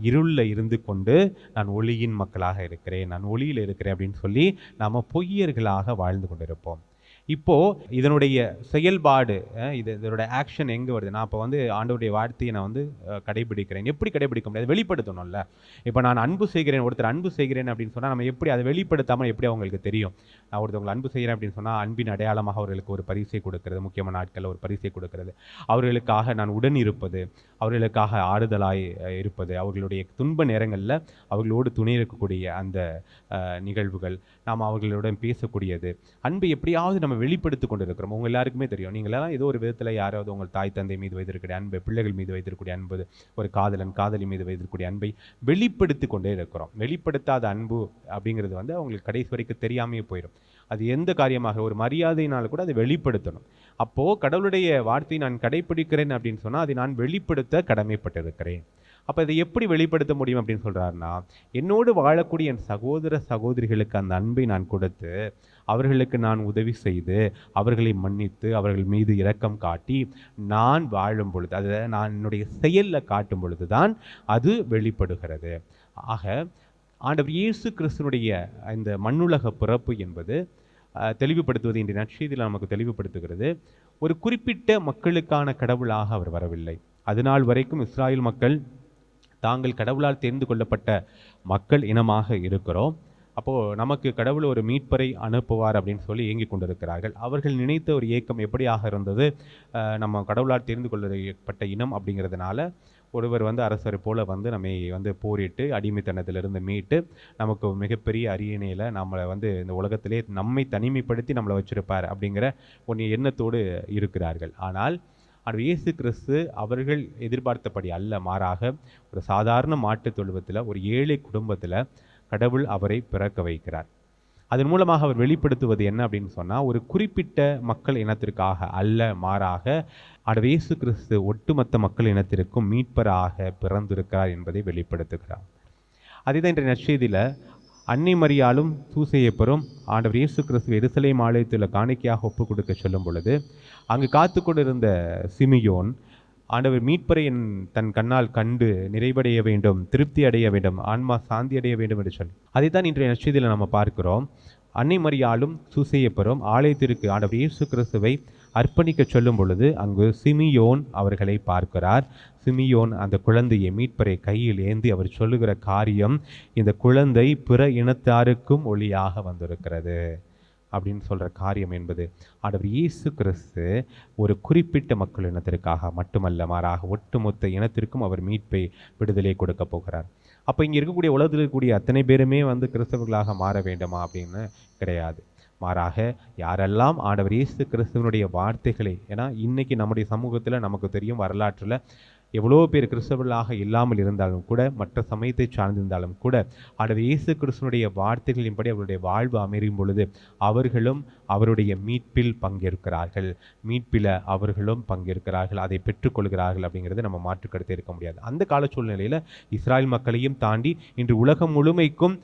இருளில் இருந்து கொண்டு நான் ஒளியின் மக்களாக இருக்கிறேன், நான் ஒளியில் இருக்கிறேன் அப்படின்னு சொல்லி நாம் பொய்யர்களாக வாழ்ந்து கொண்டிருப்போம். இப்போது இதனுடைய செயல்பாடு, இதனுடைய ஆக்ஷன் எங்கே வருது? நான் இப்போ வந்து ஆண்டவருடைய வார்த்தையை நான் வந்து கடைபிடிக்கிறேன். எப்படி கடைபிடிக்க முடியாது? வெளிப்படுத்தணும்ல. இப்போ நான் அன்பு செய்கிறேன், ஒருத்தர் அன்பு செய்கிறேன் அப்படின்னு சொன்னால் நம்ம எப்படி அதை வெளிப்படுத்தாமல் எப்படி அவங்களுக்கு தெரியும்? நான் ஒருத்தவங்களை அன்பு செய்கிறேன் அப்படின்னு சொன்னால் அன்பின் அடையாளமாக அவர்களுக்கு ஒரு பரிசை கொடுக்கிறது, முக்கியமான நாட்களில் ஒரு பரிசை கொடுக்கிறது, அவர்களுக்காக நான் உடன் இருப்பது, அவர்களுக்காக ஆறுதலாய் இருப்பது, அவர்களுடைய துன்ப நேரங்களில் அவர்களோடு துணை இருக்கக்கூடிய அந்த நிகழ்வுகள், நாம் அவர்களுடன் பேசக்கூடியது, அன்பை எப்படியாவது நம்ம வெளிப்படுத்தி கொண்டு இருக்கிறோம். உங்கள் எல்லாருக்குமே தெரியும், நீங்களெல்லாம் ஏதோ ஒரு விதத்தில் யாராவது உங்கள் தாய் தந்தை மீது வைத்திருக்கக்கூடிய அன்பை, பிள்ளைகள் மீது வைத்திருக்கக்கூடிய அன்பு, ஒரு காதலி மீது வைத்திருக்கக்கூடிய அன்பை வெளிப்படுத்தி கொண்டே இருக்கிறோம். வெளிப்படுத்தாத அன்பு அப்படிங்கிறது வந்து அவங்களுக்கு கடைசி வரைக்கும் தெரியாமையே போயிடும். அது எந்த காரியமாக, ஒரு மரியாதையினால் கூட அதை வெளிப்படுத்தணும். அப்போது கடவுளுடைய வார்த்தையை நான் கடைப்பிடிக்கிறேன் அப்படின்னு சொன்னால் அதை நான் வெளிப்படுத்த கடமைப்பட்டிருக்கிறேன். அப்போ இதை எப்படி வெளிப்படுத்த முடியும் அப்படின்னு சொல்கிறாருன்னா, என்னோடு வாழக்கூடிய என் சகோதர சகோதரிகளுக்கு அந்த அன்பை நான் கொடுத்து, அவர்களுக்கு நான் உதவி செய்து, அவர்களை மன்னித்து, அவர்கள் மீது இரக்கம் காட்டி நான் வாழும் பொழுது, அதை நான் என்னுடைய செயலில் காட்டும் பொழுது தான் அது வெளிப்படுகிறது. ஆக ஆண்டவர் இயேசு கிறிஸ்துனுடைய இந்த மண்ணுலக பிறப்பு என்பது தெளிவுபடுத்துவது, இன்றைய நற்செய்தியில் நமக்கு தெளிவுபடுத்துகிறது, ஒரு குறிப்பிட்ட மக்களுக்கான கடவுளாக அவர் வரவில்லை. அதுநாள் வரைக்கும் இஸ்ராயேல் மக்கள் தாங்கள் கடவுளால் தேர்ந்து கொள்ளப்பட்ட மக்கள் இனமாக இருக்கிறோம். அப்போது நமக்கு கடவுள் ஒரு மீட்பரை அனுப்புவார் அப்படின்னு சொல்லி ஏங்கி கொண்டிருக்கிறார்கள். அவர்கள் நினைத்த ஒரு ஏக்கம் எப்படியாக இருந்தது? நம்ம கடவுளால் தேர்ந்து கொள்ளப்பட்ட இனம் அப்படிங்கிறதுனால ஒருவர் வந்து அரசரை போல வந்து நம்மை வந்து போரிட்டு அடிமைத்தனத்திலிருந்து மீட்டு நமக்கு மிகப்பெரிய அரியணையில் நம்மளை வந்து இந்த உலகத்திலே நம்மை தனிமைப்படுத்தி நம்மளை வச்சிருப்பார் அப்படிங்கிற ஒரு எண்ணத்தோடு இருக்கிறார்கள். ஆனால் ஆண்டவர் இயேசு கிறிஸ்து அவர்கள் எதிர்பார்த்தபடி அல்ல, மாறாக ஒரு சாதாரண மாட்டுத் தொழுவத்தில், ஒரு ஏழை குடும்பத்தில் கடவுள் அவரை பிறக்க வைக்கிறார். அதன் மூலமாக அவர் வெளிப்படுத்துவது என்ன அப்படின்னு சொன்னால், ஒரு குறிப்பிட்ட மக்கள் இனத்திற்காக அல்ல, மாறாக ஆண்டவர் இயேசு கிறிஸ்து ஒட்டுமொத்த மக்கள் இனத்திற்கும் மீட்பராக பிறந்திருக்கிறார் என்பதை வெளிப்படுத்துகிறார். அதுதான் இன்றைய நற்செய்தியில் அன்னை மரியாளும் சூசையப்பரும் ஆண்டவர் இயேசு கிறிஸ்துவை எருசலேம் ஆலயத்தில் காணிக்கையாக ஒப்பு கொடுக்க சொல்லும் பொழுது, அங்கு காத்து கொண்டிருந்த சிமியோன் ஆண்டவர் மீட்பரை தன் கண்ணால் கண்டு நிறைவடைய வேண்டும், திருப்தி அடைய வேண்டும், ஆன்மா சாந்தி அடைய வேண்டும் என்று சொல்லி, அதைத்தான் இன்றைய நற்செய்தியில் நம்ம பார்க்கிறோம். அன்னை மரியாளும் சூசையப்பரும் ஆலயத்திற்கு ஆண்டவர் இயேசு கிறிஸ்துவை அர்ப்பணிக்க சொல்லும் பொழுது அங்கு சிமியோன் அவர்களை பார்க்கிறார். சிமியோன் அந்த குழந்தையை, மீட்பரை கையில் ஏந்தி அவர் சொல்லுகிற காரியம், இந்த குழந்தை பிற இனத்தாருக்கும் ஒளியாக வந்திருக்கிறது அப்படின்னு சொல்கிற காரியம் என்பது ஆண்டவர் இயேசு கிறிஸ்து ஒரு குறிப்பிட்ட மக்கள் இனத்திற்காக மட்டுமல்ல, மாறாக ஒட்டுமொத்த இனத்திற்கும் அவர் மீட்பை, விடுதலை கொடுக்க போகிறார். அப்போ இங்கே இருக்கக்கூடிய உலகத்தில் இருக்கக்கூடிய அத்தனை பேருமே வந்து கிறிஸ்தவர்களாக மாற வேண்டுமா அப்படின்னு கிடையாது. மாறாக யாரெல்லாம் ஆண்டவர் இயேசு கிறிஸ்துவனுடைய வார்த்தைகளை, ஏன்னா இன்னைக்கு நம்முடைய சமூகத்தில் நமக்கு தெரியும், வரலாற்றில் எவ்வளோ பேர் கிறிஸ்தவர்களாக இல்லாமல் இருந்தாலும் கூட, மற்ற சமயத்தை சார்ந்திருந்தாலும் கூட, ஆண்டவர் இயேசு கிறிஸ்துவனுடைய வார்த்தைகளின்படி அவருடைய வாழ்வு அமையும் பொழுது அவர்களும் அவருடைய மீட்பில் பங்கேற்கிறார்கள், மீட்பில் அவர்களும் பங்கேற்கிறார்கள், அதை பெற்றுக்கொள்கிறார்கள். அப்படிங்கிறது நம்ம மாற்றுக்கருத்து இருக்க முடியாது. அந்த கால சூழ்நிலையில் இஸ்ராயல் மக்களையும் தாண்டி இன்று உலகம் முழுமைக்கும்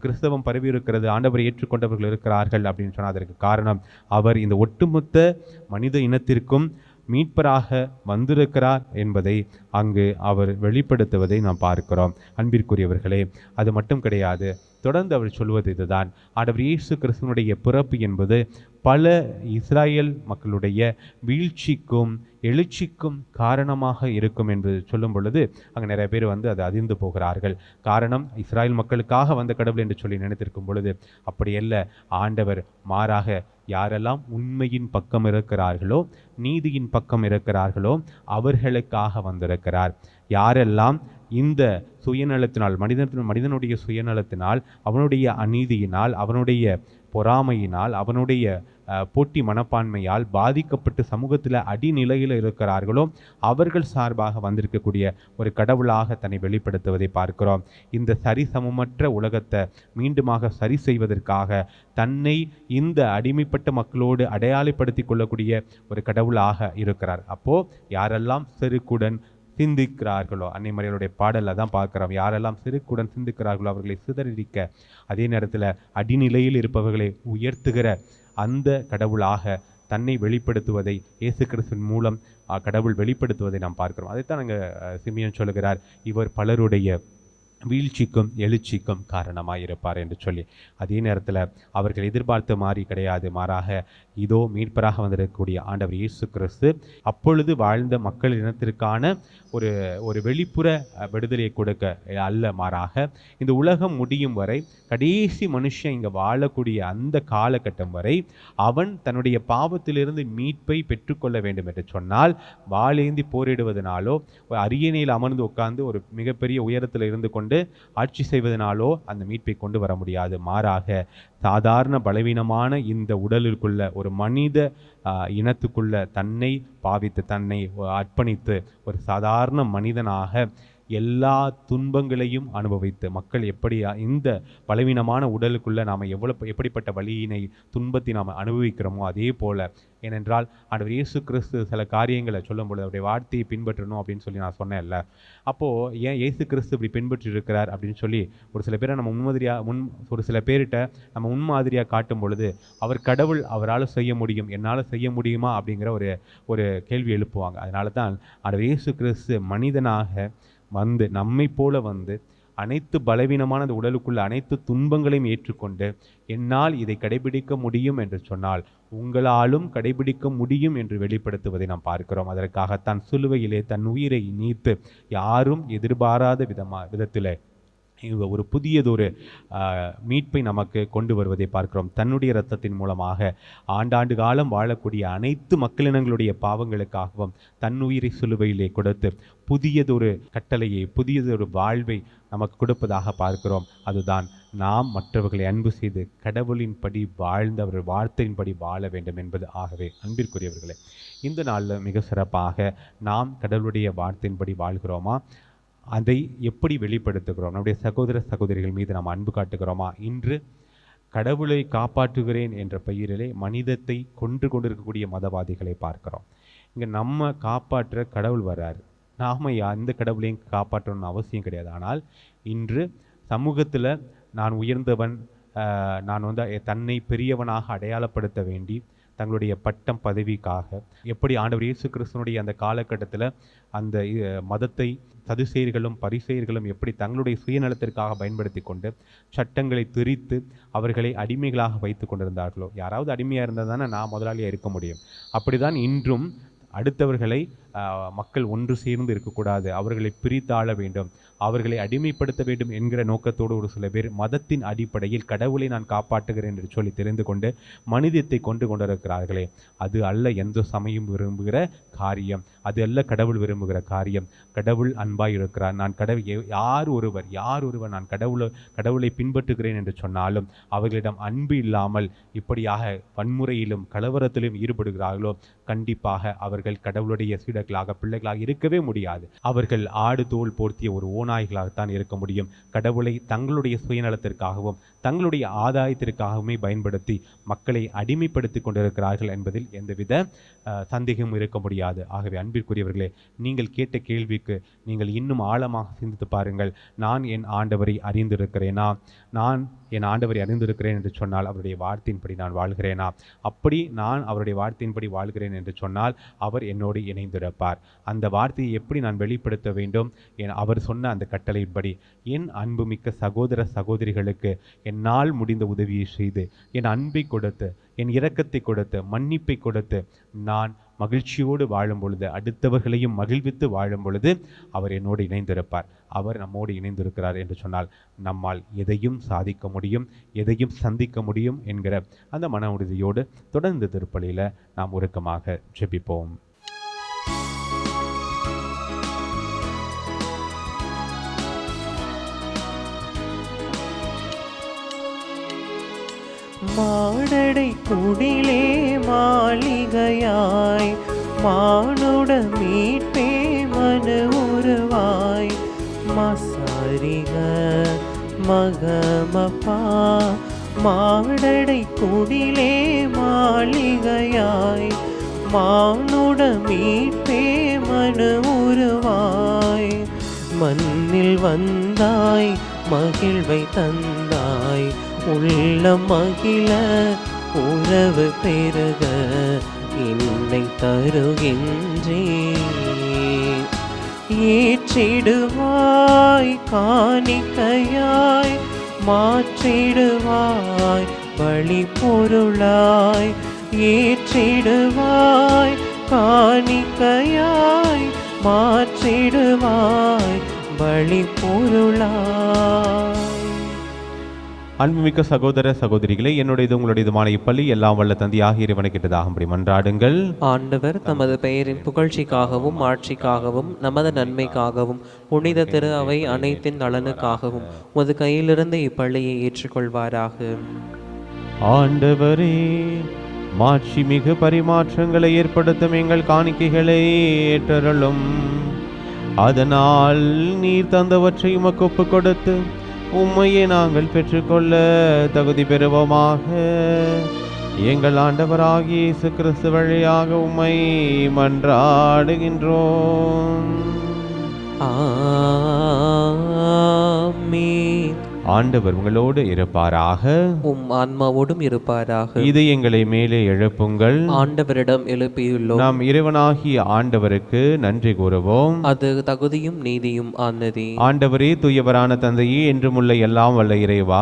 கிறிஸ்தவம் பரவி இருக்கிறது, ஆண்டவரை ஏற்றுக்கொண்டவர்கள் இருக்கிறார்கள் அப்படின்னு சொன்னால் அதற்கு காரணம் அவர் இந்த ஒட்டுமொத்த மனித இனத்திற்கும் மீட்பராக வந்திருக்கிறார் என்பதை அங்கு அவர் வெளிப்படுத்துவதை நாம் பார்க்கிறோம். அன்பிற்குரியவர்களே, அது மட்டும் கிடையாது, தொடர்ந்து அவர் சொல்வது இதுதான், ஆண்டவர் இயேசு கிறிஸ்துவனுடைய பிறப்பு என்பது பல இஸ்ராயல் மக்களுடைய வீழ்ச்சிக்கும் எழுச்சிக்கும் காரணமாக இருக்கும் என்று சொல்லும் பொழுது அங்கே நிறைய பேர் அதை அதிர்ந்து போகிறார்கள். காரணம், இஸ்ராயல் மக்களுக்காக வந்த கடவுள் என்று சொல்லி நினைத்திருக்கும் பொழுது அப்படியல்ல. ஆண்டவர் மாறாக யாரெல்லாம் உண்மையின் பக்கம் இருக்கிறார்களோ, நீதியின் பக்கம் இருக்கிறார்களோ அவர்களுக்காக வந்திருக்கிறார். யாரெல்லாம் இந்த சுயநலத்தினால், மனிதனுடைய சுயநலத்தினால், அவனுடைய அநீதியினால், அவனுடைய பொறாமையினால், அவனுடைய போட்டி மனப்பான்மையால் பாதிக்கப்பட்டு சமூகத்தில் அடிநிலையில் இருக்கிறார்களோ அவர்கள் சார்பாக வந்திருக்கக்கூடிய ஒரு கடவுளாக தன்னை வெளிப்படுத்துவதை பார்க்கிறோம். இந்த சரிசமமற்ற உலகத்தை மீண்டுமாக சரி செய்வதற்காக தன்னை இந்த அடிமைப்பட்ட மக்களோடு அடையாளப்படுத்தி கொள்ளக்கூடிய ஒரு கடவுளாக இருக்கிறார். அப்போ யாரெல்லாம் செருக்குடன் சிந்திக்கிறார்களோ, அன்னை மரியாளுடைய பாடலில் தான் பார்க்குறோம், யாரெல்லாம் செருக்குடன் சிந்திக்கிறார்களோ அவர்களை சிதறடிக்க, அதே நேரத்தில் அடிநிலையில் இருப்பவர்களை உயர்த்துகிற அந்த கடவுளாக தன்னை வெளிப்படுத்துவதை இயேசு கிறிஸ்துவின் மூலம் கடவுள் வெளிப்படுத்துவதை நாம் பார்க்கிறோம். அதைத்தான் நாங்கள் சிமியோன் சொல்லுகிறார், இவர் பலருடைய வீழ்ச்சிக்கும் எழுச்சிக்கும் காரணமாக இருப்பார் என்று சொல்லி. அதே நேரத்தில் அவர்கள் எதிர்பார்த்த மாதிரி கிடையாது, மாறாக இதோ மீட்பராக வந்திருக்கக்கூடிய ஆண்டவர் இயேசு கிறிஸ்து அப்பொழுது வாழ்ந்த மக்கள் இனத்திற்கான ஒரு வெளிப்புற விடுதலையை கொடுக்க அல்ல, மாறாக இந்த உலகம் முடியும் வரை, கடைசி மனுஷன் இங்கே வாழக்கூடிய அந்த காலகட்டம் வரை அவன் தன்னுடைய பாவத்திலிருந்து மீட்பை பெற்றுக்கொள்ள வேண்டும் என்று சொன்னால் வாளேந்தி போரிடுவதனாலோ, அரியணையில் அமர்ந்து உட்கார்ந்து ஒரு மிகப்பெரிய உயரத்தில் இருந்து கொண்டு ஆட்சி செய்வதனாலோ அந்த மீட்பை கொண்டு வர முடியாது. மாறாக சாதாரண பலவீனமான இந்த உடலுக்குள்ள, ஒரு மனித இனத்துக்குள்ள தன்னை பாவித்து, தன்னை அர்ப்பணித்து, ஒரு சாதாரண மனிதனாக எல்லா துன்பங்களையும் அனுபவித்து, மக்கள் எப்படி இந்த பலவீனமான உடலுக்குள்ள நாம் எப்படிப்பட்ட வலியினை, துன்பத்தை நாம் அனுபவிக்கிறோமோ அதே போல. ஏனென்றால் ஆண்டவர் இயேசு கிறிஸ்து சில காரியங்களை சொல்லும் பொழுது அவருடைய வார்த்தையை பின்பற்றணும் அப்படின்னு சொல்லி நான் சொன்னேன்ல. அப்போது ஏன் இயேசு கிறிஸ்து இப்படி பின்பற்றி இருக்கிறார் அப்படின்னு சொல்லி ஒரு சில பேரை நம்ம ஒரு சில பேர்கிட்ட நம்ம முன்மாதிரியாக காட்டும் பொழுது அவர் கடவுள், அவரால் செய்ய முடியும், என்னால் செய்ய முடியுமா அப்படிங்கிற ஒரு கேள்வி எழுப்புவாங்க. அதனால தான் ஆண்டவர் இயேசு கிறிஸ்து மனிதனாக நம்மை போல அனைத்து பலவீனமான அந்த உடலுக்குள்ள அனைத்து துன்பங்களையும் ஏற்றுக்கொண்டு என்னால் இதை கடைபிடிக்க முடியும் என்று சொன்னால் உங்களாலும் கடைபிடிக்க முடியும் என்று வெளிப்படுத்துவதை நாம் பார்க்கிறோம். அதற்காகத்தான் சிலுவையிலே தன் உயிரை நீத்து யாரும் எதிர்பாராத விதத்தில் ஒரு புதியதொரு மீட்பை நமக்கு கொண்டு வருவதை பார்க்கிறோம். தன்னுடைய இரத்தத்தின் மூலமாக ஆண்டாண்டு காலம் வாழக்கூடிய அனைத்து மக்களினங்களுடைய பாவங்களுக்காகவும் தன் உயிரை சிலுவையிலே கொடுத்து புதியதொரு கட்டளையை, புதியதொரு வாழ்வை நமக்கு கொடுப்பதாக பார்க்கிறோம். அதுதான் நாம் மற்றவர்களை அன்பு செய்து கடவுளின்படி வாழ்ந்து அவர் வார்த்தையின்படி வாழ வேண்டும் என்பது. ஆகவே அன்பிற்குரியவர்களே, இந்த நாளில் மிக சிறப்பாக நாம் கடவுளுடைய வார்த்தையின்படி வாழ்கிறோமா, அதை எப்படி வெளிப்படுத்துகிறோம், நம்முடைய சகோதர சகோதரிகள் மீது நாம் அன்பு காட்டுகிறோமா? இன்று கடவுளை காப்பாற்றுகிறேன் என்ற பெயரிலே மனிதத்தை கொண்டிருக்கக்கூடிய மதவாதிகளை பார்க்கிறோம். இங்கே நம்ம காப்பாற்ற கடவுள் வர்றாரு, நாம் எந்த கடவுளையும் காப்பாற்றணும்னு அவசியம் கிடையாது. ஆனால் இன்று சமூகத்தில் நான் உயர்ந்தவன், நான் தன்னை பெரியவனாக அடையாளப்படுத்த வேண்டி தங்களுடைய பட்டம் பதவிக்காக எப்படி ஆண்டவர் இயேசு கிறிஸ்துவனுடைய அந்த காலகட்டத்தில் அந்த மதத்தை சதுசேயர்களும் பரிசேயர்களும் எப்படி தங்களுடைய சுயநலத்திற்காக பயன்படுத்தி கொண்டு சட்டங்களை திரித்து அவர்களை அடிமைகளாக வைத்து கொண்டிருந்தார்களோ, யாராவது அடிமையாக இருந்தால் தானே நான் முதலாளியாக இருக்க முடியும். அப்படிதான் இன்றும் அடுத்தவர்களை மக்கள் ஒன்று சேர்ந்து இருக்கக்கூடாது, அவர்களை பிரித்தாள வேண்டும், அவர்களை அடிமைப்படுத்த வேண்டும் என்கிற நோக்கத்தோடு ஒரு சில பேர் மதத்தின் அடிப்படையில் கடவுளை நான் காப்பாற்றுகிறேன் என்று சொல்லி தெரிந்து கொண்டு மனிதத்தை கொண்டு கொண்டிருக்கிறார்களே, அது அல்ல எந்த சமயம் விரும்புகிற காரியம், அது அல்ல கடவுள் விரும்புகிற காரியம். கடவுள் அன்பாய் இருக்கிறார். நான் யார் ஒருவர் நான் கடவுளை பின்பற்றுகிறேன் என்று சொன்னாலும் அவர்களிடம் அன்பு இல்லாமல் இப்படியாக வன்முறையிலும் கலவரத்திலும் ஈடுபடுகிறார்களோ கண்டிப்பாக அவர்கள் கடவுளுடைய சீடர்களாக பிள்ளைகளாக இருக்கவே முடியாது. அவர்கள் ஆடு தோல் போர்த்திய ஒரு ஓநாய்களாகத்தான் இருக்க முடியும். கடவுளை தங்களுடைய சுயநலத்திற்காகவும் தங்களுடைய ஆதாயத்திற்காகவுமே பயன்படுத்தி மக்களை அடிமைப்படுத்தி கொண்டிருக்கிறார்கள் என்பதில் எந்தவித சந்தேகமும் இருக்க முடியாது. ஆகவே அன்பிற்குரியவர்களே, நீங்கள் கேட்ட கேள்விக்கு நீங்கள் இன்னும் ஆழமாக சிந்தித்து பாருங்கள். நான் என் ஆண்டவரை அறிந்திருக்கிறேனா? நான் என் ஆண்டவரை அறிந்திருக்கிறேன் என்று சொன்னால் அவருடைய வார்த்தையின்படி நான் வாழ்கிறேனா? அப்படி நான் அவருடைய வார்த்தையின்படி வாழ்கிறேன் என்று சொன்னால் அவர் என்னோடு இணைந்திருப்பார். அந்த வார்த்தையை எப்படி நான் வெளிப்படுத்த வேண்டும்? அவர் சொன்ன அந்த கட்டளையின்படி என் அன்புமிக்க சகோதர சகோதரிகளுக்கு என்னால் முடிந்த உதவியை செய்து என் அன்பை கொடுத்து என் இரக்கத்தை கொடுத்து மன்னிப்பை கொடுத்து நான் மகிழ்ச்சியோடு வாழும் பொழுது, அடுத்தவர்களையும் மகிழ்வித்து வாழும் பொழுது அவர் என்னோடு இணைந்திருப்பார். அவர் நம்மோடு இணைந்திருக்கிறார் என்று சொன்னால் நம்மால் எதையும் சாதிக்க முடியும், எதையும் சந்திக்க முடியும் என்கிற அந்த மன உறுதியோடு தொடர்ந்து திருப்பலியில் நாம் உருக்கமாக ஜெபிப்போம். மாடடை குடிலே மாளிகையாய் மானுட மீட்பே மனு உருவாய் மசாரிக மகமப்பா மாடடை குடிலே மாளிகையாய் மானுட மீட்பே மனு உருவாய் மண்ணில் வந்தாய் மகிழ்வை தந்தாய் உள்ளம் மகிழ உறவு பெருக என்னை தருகின்றேன். ஏற்றிடுவாய் காணிக்கையாய் மாற்றிடுவாய் பலி பொருளாய் ஏற்றிடுவாய் காணிக்கையாய் மாற்றிடுவாய் பலி பொருளாய். அன்புமிக்க சகோதர சகோதரிகளே, என்னுடையது உங்களுடையதுமான இப்பள்ளி எல்லாம் வல்ல தந்தையாக இறைவனுக்கிட்டதாகும்படி மன்றாடுங்கள். ஆண்டவர் தமது பெயரின் புகழ்ச்சிக்காகவும் ஆட்சிக்காகவும் நமது நன்மைக்காகவும் புனித திரு அவை அனைத்தின் நலனுக்காகவும் உமது கையிலிருந்து இப்பள்ளியை ஏற்றுக்கொள்வாராக. ஆண்டவரே, மாட்சி மிகு பரிமாற்றங்களை ஏற்படுத்தும் எங்கள் காணிக்கைகளை ஏற்றருளும். அதனால் நீர் தந்தவற்றை உமக்கு ஒப்புக் கொடுத்து உம்மையே நாங்கள் பெற்றுக்கொள்ள தகுதி பெறுவோமாக. எங்கள் ஆண்டவராகிய இயேசு கிறிஸ்து வழியாக உம்மை மன்றாடுகின்றோம். ஆமென். ஆண்டவர் உங்களோடு இருப்பாராக, உம் ஆன்மாவோடும் இருப்பாராக. இது எங்களை மேலே எழுப்புங்கள். ஆண்டவரிடம் எழுப்பியுள்ளோம். நாம் இறைவனாகிய ஆண்டவருக்கு நன்றி கூறுவோம். அது தகுதியும் நீதியும் ஆனதே. ஆண்டவரே, தூயவரான தந்தையே, என்றும் உள்ள எல்லாம் வல்ல இறைவா,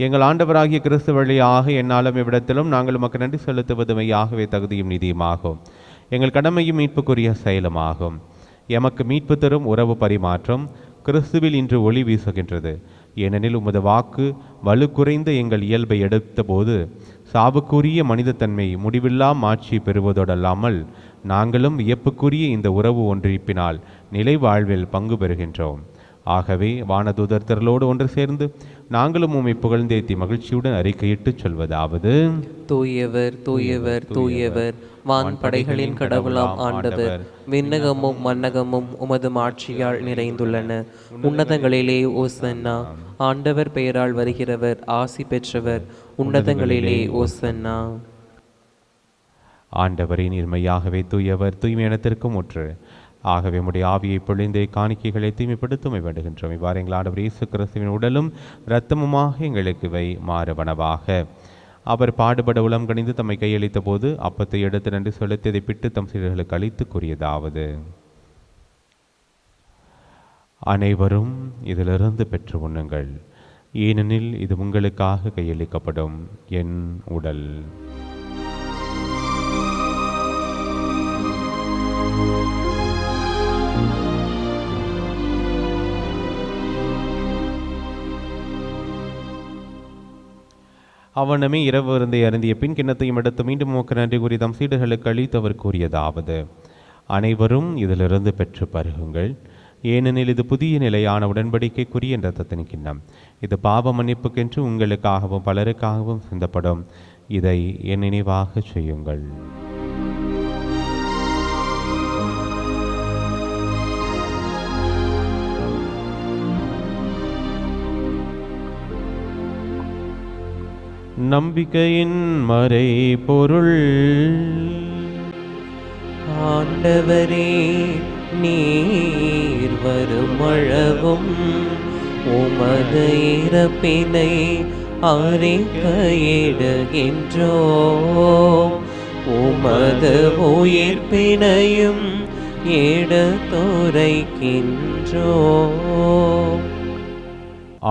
எங்கள் ஆண்டவராகிய கிறிஸ்து வழியாக என்னாலும் இவ்விடத்திலும் நாங்கள் உமக்கு நன்றி செலுத்துவது மெய்யாகவே தகுதியும் நீதியுமாகும், எங்கள் கடமையும் மீட்புக்குரிய செயலுமாகும். எமக்கு மீட்பு தரும் உறவு பரிமாற்றம் கிறிஸ்துவில் இன்று ஒளி வீசுகின்றது. ஏனெனில் உமது வாக்கு வலுக்குறைந்த எங்கள் இயல்பை எடுத்த போது சாவுக்குரிய மனிதத்தன்மை முடிவில்லா மாட்சி பெறுவதோடல்லாமல் நாங்களும் வியப்புக்குரிய இந்த உறவு ஒன்றிப்பினால் நிலை வாழ்வில் பங்கு பெறுகின்றோம். ஆகவே வானதூதர் திரளோடு ஒன்று சேர்ந்து நாங்களும் உம்மை புகழ்ந்தேத்தி மகிழ்ச்சியுடன் அறிக்கையிட்டு சொல்வதாவது: தூயவர் தூயவர் தூயவர், வான் படைகளின் கடவுளாம் ஆண்டவர், விண்ணகமும் மன்னகமும் உமது மாட்சியால் நிறைந்துள்ளன. உன்னதங்களிலே ஓசன்னா. ஆண்டவர் பெயரால் வருகிறவர் ஆசி பெற்றவர். உன்னதங்களிலே ஓசன்னா. ஆண்டவரின் நீர்மையாகவே தூயவர், தூய்மையானத்திற்கும் ஒற்று. ஆகவே உம்முடைய ஆவியை பொழிந்தே காணிக்கைகளை தூய்மைப்படுத்துமை வேண்டுகின்றோம். இவ்வாறு எங்கள் ஆண்டவர் இயேசு கிறிஸ்துவின் உடலும் இரத்தமுமாக எங்களுக்கு இவை மாறுவனவாக. அவர் பாடுபட உளம் கணிந்து தம்மை கையளித்த போது அப்பத்தை எடுத்து நன்றி செலுத்தியதை பிட்டு தம் சீடர்களுக்கு அளித்து கூறியதாவது: அனைவரும் இதிலிருந்து பெற்று உண்ணுங்கள், ஏனெனில் இது உங்களுக்காக கையளிக்கப்படும் என் உடல். அவனமே இரவு இருந்தை அருந்திய பின் கிண்ணத்தையும் எடுத்து மீண்டும் உமக்கு நன்றி கூறி தம் சீடர்களுக்கு அளித்து அவர் கூறியதாவது: அனைவரும் இதிலிருந்து பெற்று பருகுங்கள், ஏனெனில் இது புதிய நிலையான உடன்படிக்கைக்குரிய இரத்தத்தின் கிண்ணம். இது பாவ மன்னிப்புக்கென்று உங்களுக்காகவும் பலருக்காகவும் சிந்தப்படும். இதை என் நினைவாக செய்யுங்கள். நம்பிக்கையின் மறை பொருள். ஆண்டவரே, நீர் வருமளவும் உமது இறப்பினை அறிக்கையிடுகின்றோம், உமது உயிர்ப்பினையும் எடுத்துரைக்கின்றோம்.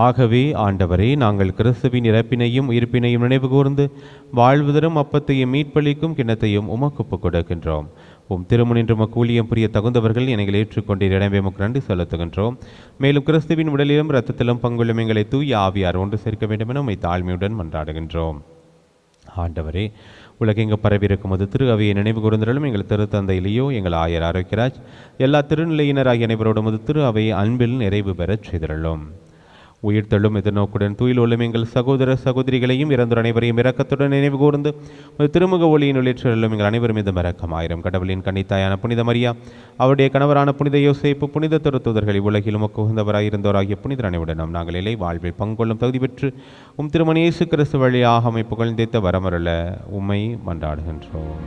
ஆகவே ஆண்டவரே, நாங்கள் கிறிஸ்துவின் இறப்பினையும் உயிர்ப்பினையும் நினைவு கூர்ந்து வாழ்வுதரும் அப்பத்தையும் மீட்பளிக்கும் கிண்ணத்தையும் உமக்கு ஒப்புக் கொடுக்கின்றோம். திருமுனின்று உமக்கு ஊழியம் புரிய தகுந்தவர்கள் எங்களை ஏற்றுக்கொண்டீர். எனவே உமக்கு நன்றி செலுத்துகின்றோம். மேலும் கிறிஸ்துவின் உடலிலும் இரத்தத்திலும் பங்குள்ளும் எங்களை தூய ஆவியார் ஒன்று சேர்க்க வேண்டும் என உம்மை தாழ்மையுடன் மன்றாடுகின்றோம். ஆண்டவரே, உலகெங்கு பரவியிருக்கும் அது திரு அவையை நினைவு கூர்ந்தலும் எங்கள் திருத்தந்தையிலேயோ எங்கள் ஆயர் ஆரோக்கியராஜ் எல்லா திருநிலையினராகிய அனைவரோடும் அது திரு அவையை அன்பில் நிறைவு பெறச் செய்திருளும். உயிர்த்தெழும் எதிர்நோக்குடன் தூயிலுள்ள எங்கள் சகோதர சகோதரிகளையும் இறந்தோர் அனைவரையும் இரக்கத்துடன் நினைவு கூர்ந்து திருமுக ஒளியின் உள்ளிற்றலும் எங்கள் அனைவரும் மீது இரக்கமாயிரம். கடவுளின் கன்னித்தாயான புனித மரியா, அவருடைய கணவரான புனித யோசேப்பு, புனித திருத்தூதர்கள், இவ்வுலகிலும் உகந்தவராயிருந்தோராகிய புனித அனைவருடன் நாங்கள் இலை வாழ்வில் பங்கொள்ளும் தகுதி பெற்று திருமணி இயேசு கிறிஸ்து வழியாக உம்மை புகழ்ந்தேத்த வரமருள உம்மை மன்றாடுகின்றோம்.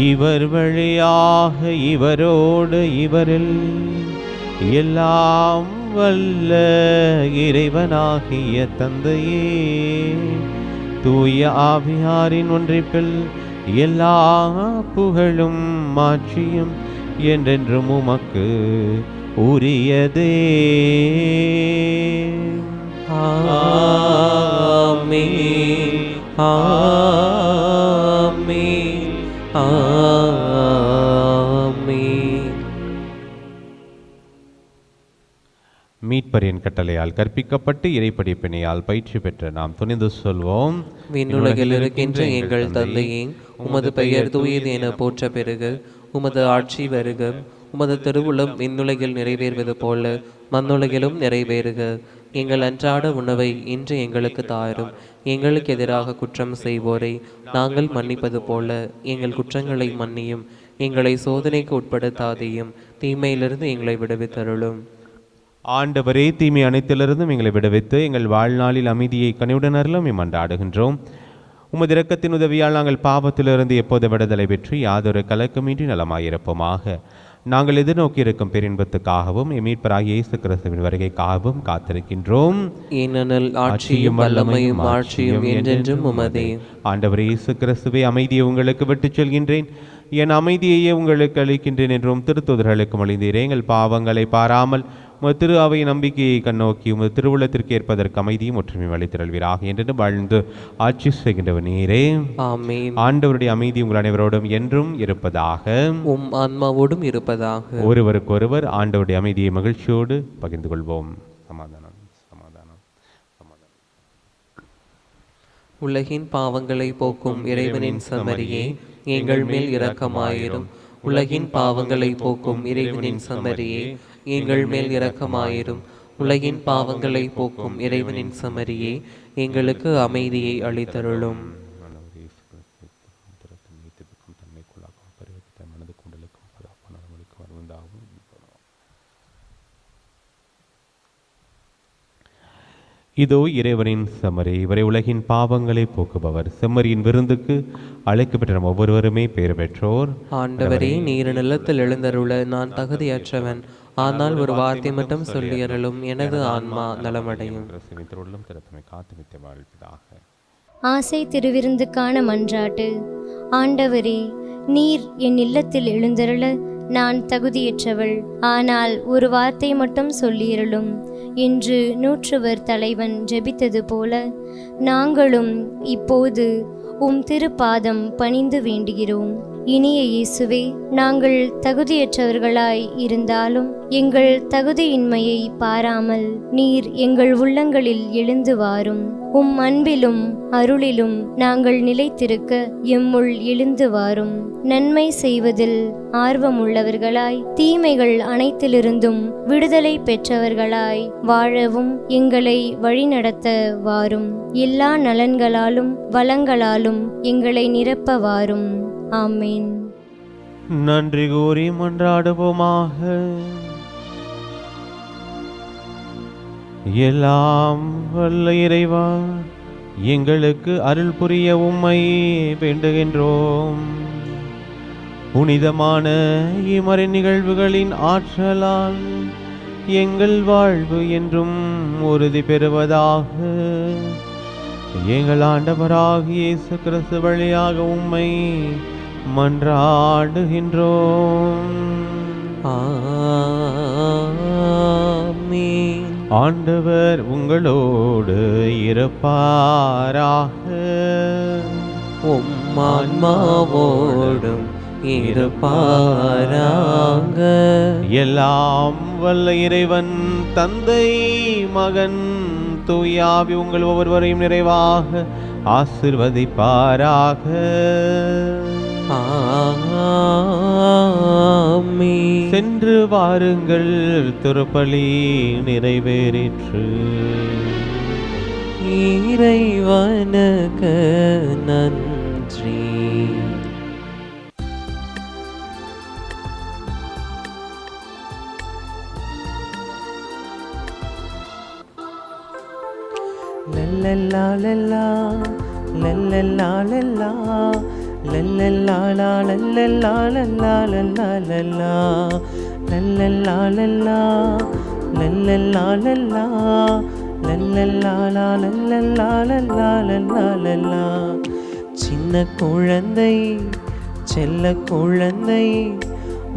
இவர் வழியாக இவரோடு இவரில் எல்லாம் வல்ல இறைவனாகிய தந்தையே, தூய ஆவியாரின் ஒன்றிப்பில் எல்லா புகழும் மாட்சியும் என்றென்றும் உமக்கு உரியதே. ஆமென், ஆமென், ஆமென். மீட்பரின் கட்டளையால் கற்பிக்கப்பட்டு இறைப்படிப்பினையால் பயிற்சி பெற்ற நாம் துணிந்து சொல்வோம்: விண்ணுலகில் இருக்கின்ற எங்கள் தந்தையே, உமது பெயர் தூயது என போற்ற பெறுக. உமது ஆட்சி வருக. உமது திருவுளம் விண்ணுலகில் நிறைவேறுவது போல மண்ணுலகிலும் நிறைவேறுக. எங்கள் அன்றாட உணவை இன்று எங்களுக்கு தாரும். எங்களுக்கு எதிராக குற்றம் செய்வோரை நாங்கள் மன்னிப்பது போல எங்கள் குற்றங்களை மன்னியும். எங்களை சோதனைக்கு உட்படுத்தாதையும், தீமையிலிருந்து எங்களை விடுவித்தருளும். ஆண்டவரே, தீமை அனைத்திலிருந்தும் எங்களை விடுவித்து எங்கள் வாழ்நாளில் அமைதியை கனிவுடன் அருளும் மன்றாடுகின்றோம். உமது இரக்கத்தின் உதவியால் நாங்கள் பாவத்திலிருந்து எப்போது விடுதலை பெற்று யாதொரு கலக்கமின்றி நலமாயிருப்போமாக. நாங்கள் எதிர்நோக்கி இருக்கும் பேரின்பத்துக்காகவும் மீட்பராகிய இயேசு கிறிஸ்துவின் வருகைக்காகவும் காத்திருக்கின்றோம். ஏனெனில் ஆட்சியும் வல்லமையும் ஆட்சியும் என்றென்றும் உமதே. ஆண்டவரே இயேசு கிறிஸ்துவே, அமைதியை உங்களுக்கு விட்டுச் செல்கின்றேன், என் அமைதியையே உங்களுக்கு அளிக்கின்றேன் என்றும் திருத்தூதர்களுக்கு மொழிந்தீரே. எங்கள் பாவங்களை பாராமல் உமது திரு அவை நம்பிக்கையை கண்ணோக்கி உமது திருவுள்ளத்திற்கு ஏற்பதற்கு அமைதியும் ஒற்றுமையும் அளித்திருள்வீராக என்று வாழ்ந்து ஆட்சி செய்கின்றவர் நீரே. ஆமென். ஆண்டவருடைய அமைதி உங்கள் அனைவரோடும் என்றும் இருப்பதாக, உம் ஆன்மாவோடும் இருப்பதாக. ஒருவருக்கொருவர் ஆண்டவருடைய அமைதியை மகிழ்ச்சியோடு பகிர்ந்து கொள்வோம். சமாதானம், சமாதானம், சமாதானம். உலகின் பாவங்களை போக்கும் இறைவனின் செம்மறியே, எங்கள் மேல் இரக்கமாயிரும். உலகின் பாவங்களை போக்கும் இறைவனின் செம்மறியே, எங்கள் மேல் இரக்கமாயிரும். உலகின் பாவங்களை போக்கும் இறைவனின் செம்மறியே, எங்களுக்கு அமைதியை அளித்தருளும். இதோ இறைவனின் செம்மறி, இவரை உலகின் பாவங்களை போக்குபவர். செம்மறியின் விருந்துக்கு அழைக்கப்பட்ட ஒவ்வொருவருமே பேறு பெற்றோர். ஆண்டவரே, நீர் நிலத்தில் எழுந்தருள நான் தகுதியற்றவன். ஆனால் ஒரு வார்த்தை மட்டும் சொல்லியருளும், எனது ஆன்மா நலமடையும். ஆசை திருவிருந்துக்கான மன்றாட்டு. ஆண்டவரே, நீர் என் இல்லத்தில் எழுந்தருள நான் தகுதியற்றவள். ஆனால் ஒரு வார்த்தை மட்டும் சொல்லியருளும். இன்று நூற்றுவர் தலைவன் ஜெபித்தது போல நாங்களும் இப்போது உம் திருப்பாதம் பணிந்து வேண்டுகிறோம். இனிய இயேசுவே, நாங்கள் தகுதியற்றவர்களாய் இருந்தாலும் எங்கள் தகுதியின்மையை பாராமல் நீர் எங்கள் உள்ளங்களில் எழுந்து வாரும். உம் அன்பிலும் அருளிலும் நாங்கள் நிலைத்திருக்க எம்முள் எழுந்து வாரும். நன்மை செய்வதில் ஆர்வமுள்ளவர்களாய் தீமைகள் அனைத்திலிருந்தும் விடுதலை பெற்றவர்களாய் வாழவும் எங்களை வழிநடத்த வாரும். எல்லா நலன்களாலும் வளங்களாலும் எங்களை நிரப்ப வாரும். ஆமேன். நன்றி கூறி மன்றாடுவோமாக. எல்லாம் வல்ல இறைவா, எங்களுக்கு அருள் புரிய உம்மை வேண்டுகின்றோம். புனிதமான இம்மறை நிகழ்வுகளின் ஆற்றலால் எங்கள் வாழ்வு என்றும் உறுதி பெறுவதாக. எங்கள் ஆண்டவராகிய இயேசு கிறிஸ்து வழியாக உம்மை மன்றாடுகின்றோம். ஆமென். ஆண்டவர் உங்களோடு இருப்பாராக. உம் ஆன்மாவோடும் இருப்பாராக. எல்லாம் வல்ல இறைவன் தந்தை மகன் தூயாவி உங்கள் ஒவ்வொருவரையும் நிறைவாக ஆசிர்வதிப்பாராக. ஆமென். சென்று வாருங்கள், திருப்பலி நிறைவேறிற்று. இறைவனுக்கு நன்றி. லல்லல்லா லல்லா லல்லல்லா லல்லா லல்லல்லா லல்லல்லா லல்லா லல்லா லல்லா லல்லல்லா லல்லா லல்லல்லா லல்லா லல்லல்லா லல்லல்லா லல்லா லல்லா லல்லா. சின்ன குழந்தை செல்ல குழந்தை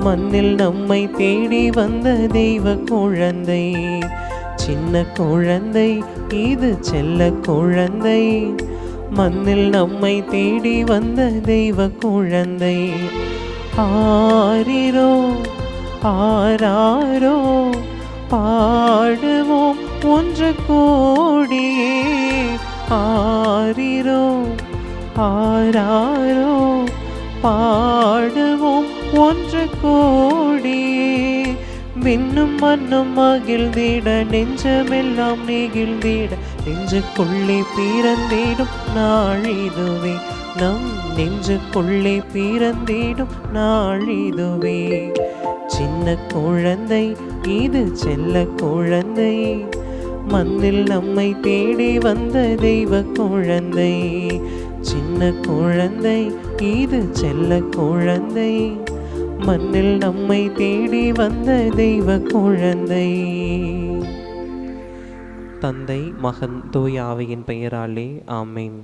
மண்ணில் நம்மை தேடி வந்த தெய்வ குழந்தை. சின்ன குழந்தை இது செல்ல குழந்தை மண்ணில் நம்மை தேடி வந்த தெய்வ குழந்தை. ஆரிரோ ஆராரோ பாடுவோம் ஒன்று கோடியே. ஆரிரோ ஆராரோ பாடுவோம் ஒன்று கோடியே. விண்ணும் மண்ணும் மகிழ்ந்திட நெஞ்சமெல்லாம் நெகிழ்ந்திட நெஞ்சுக்குள்ளே பிறந்திடும் நாளிதுவே. நம் நெஞ்சுக்குள்ளே பிறந்திடும் நாளிதுவே. சின்ன குழந்தை இது செல்ல குழந்தை மண்ணில் நம்மை தேடி வந்த தெய்வ குழந்தை. சின்ன குழந்தை இது செல்ல குழந்தை மண்ணில் நம்மை தேடி வந்த தெய்வ குழந்தை. தந்தை மகன் தூய ஆவியின் பெயராலே ஆமென்.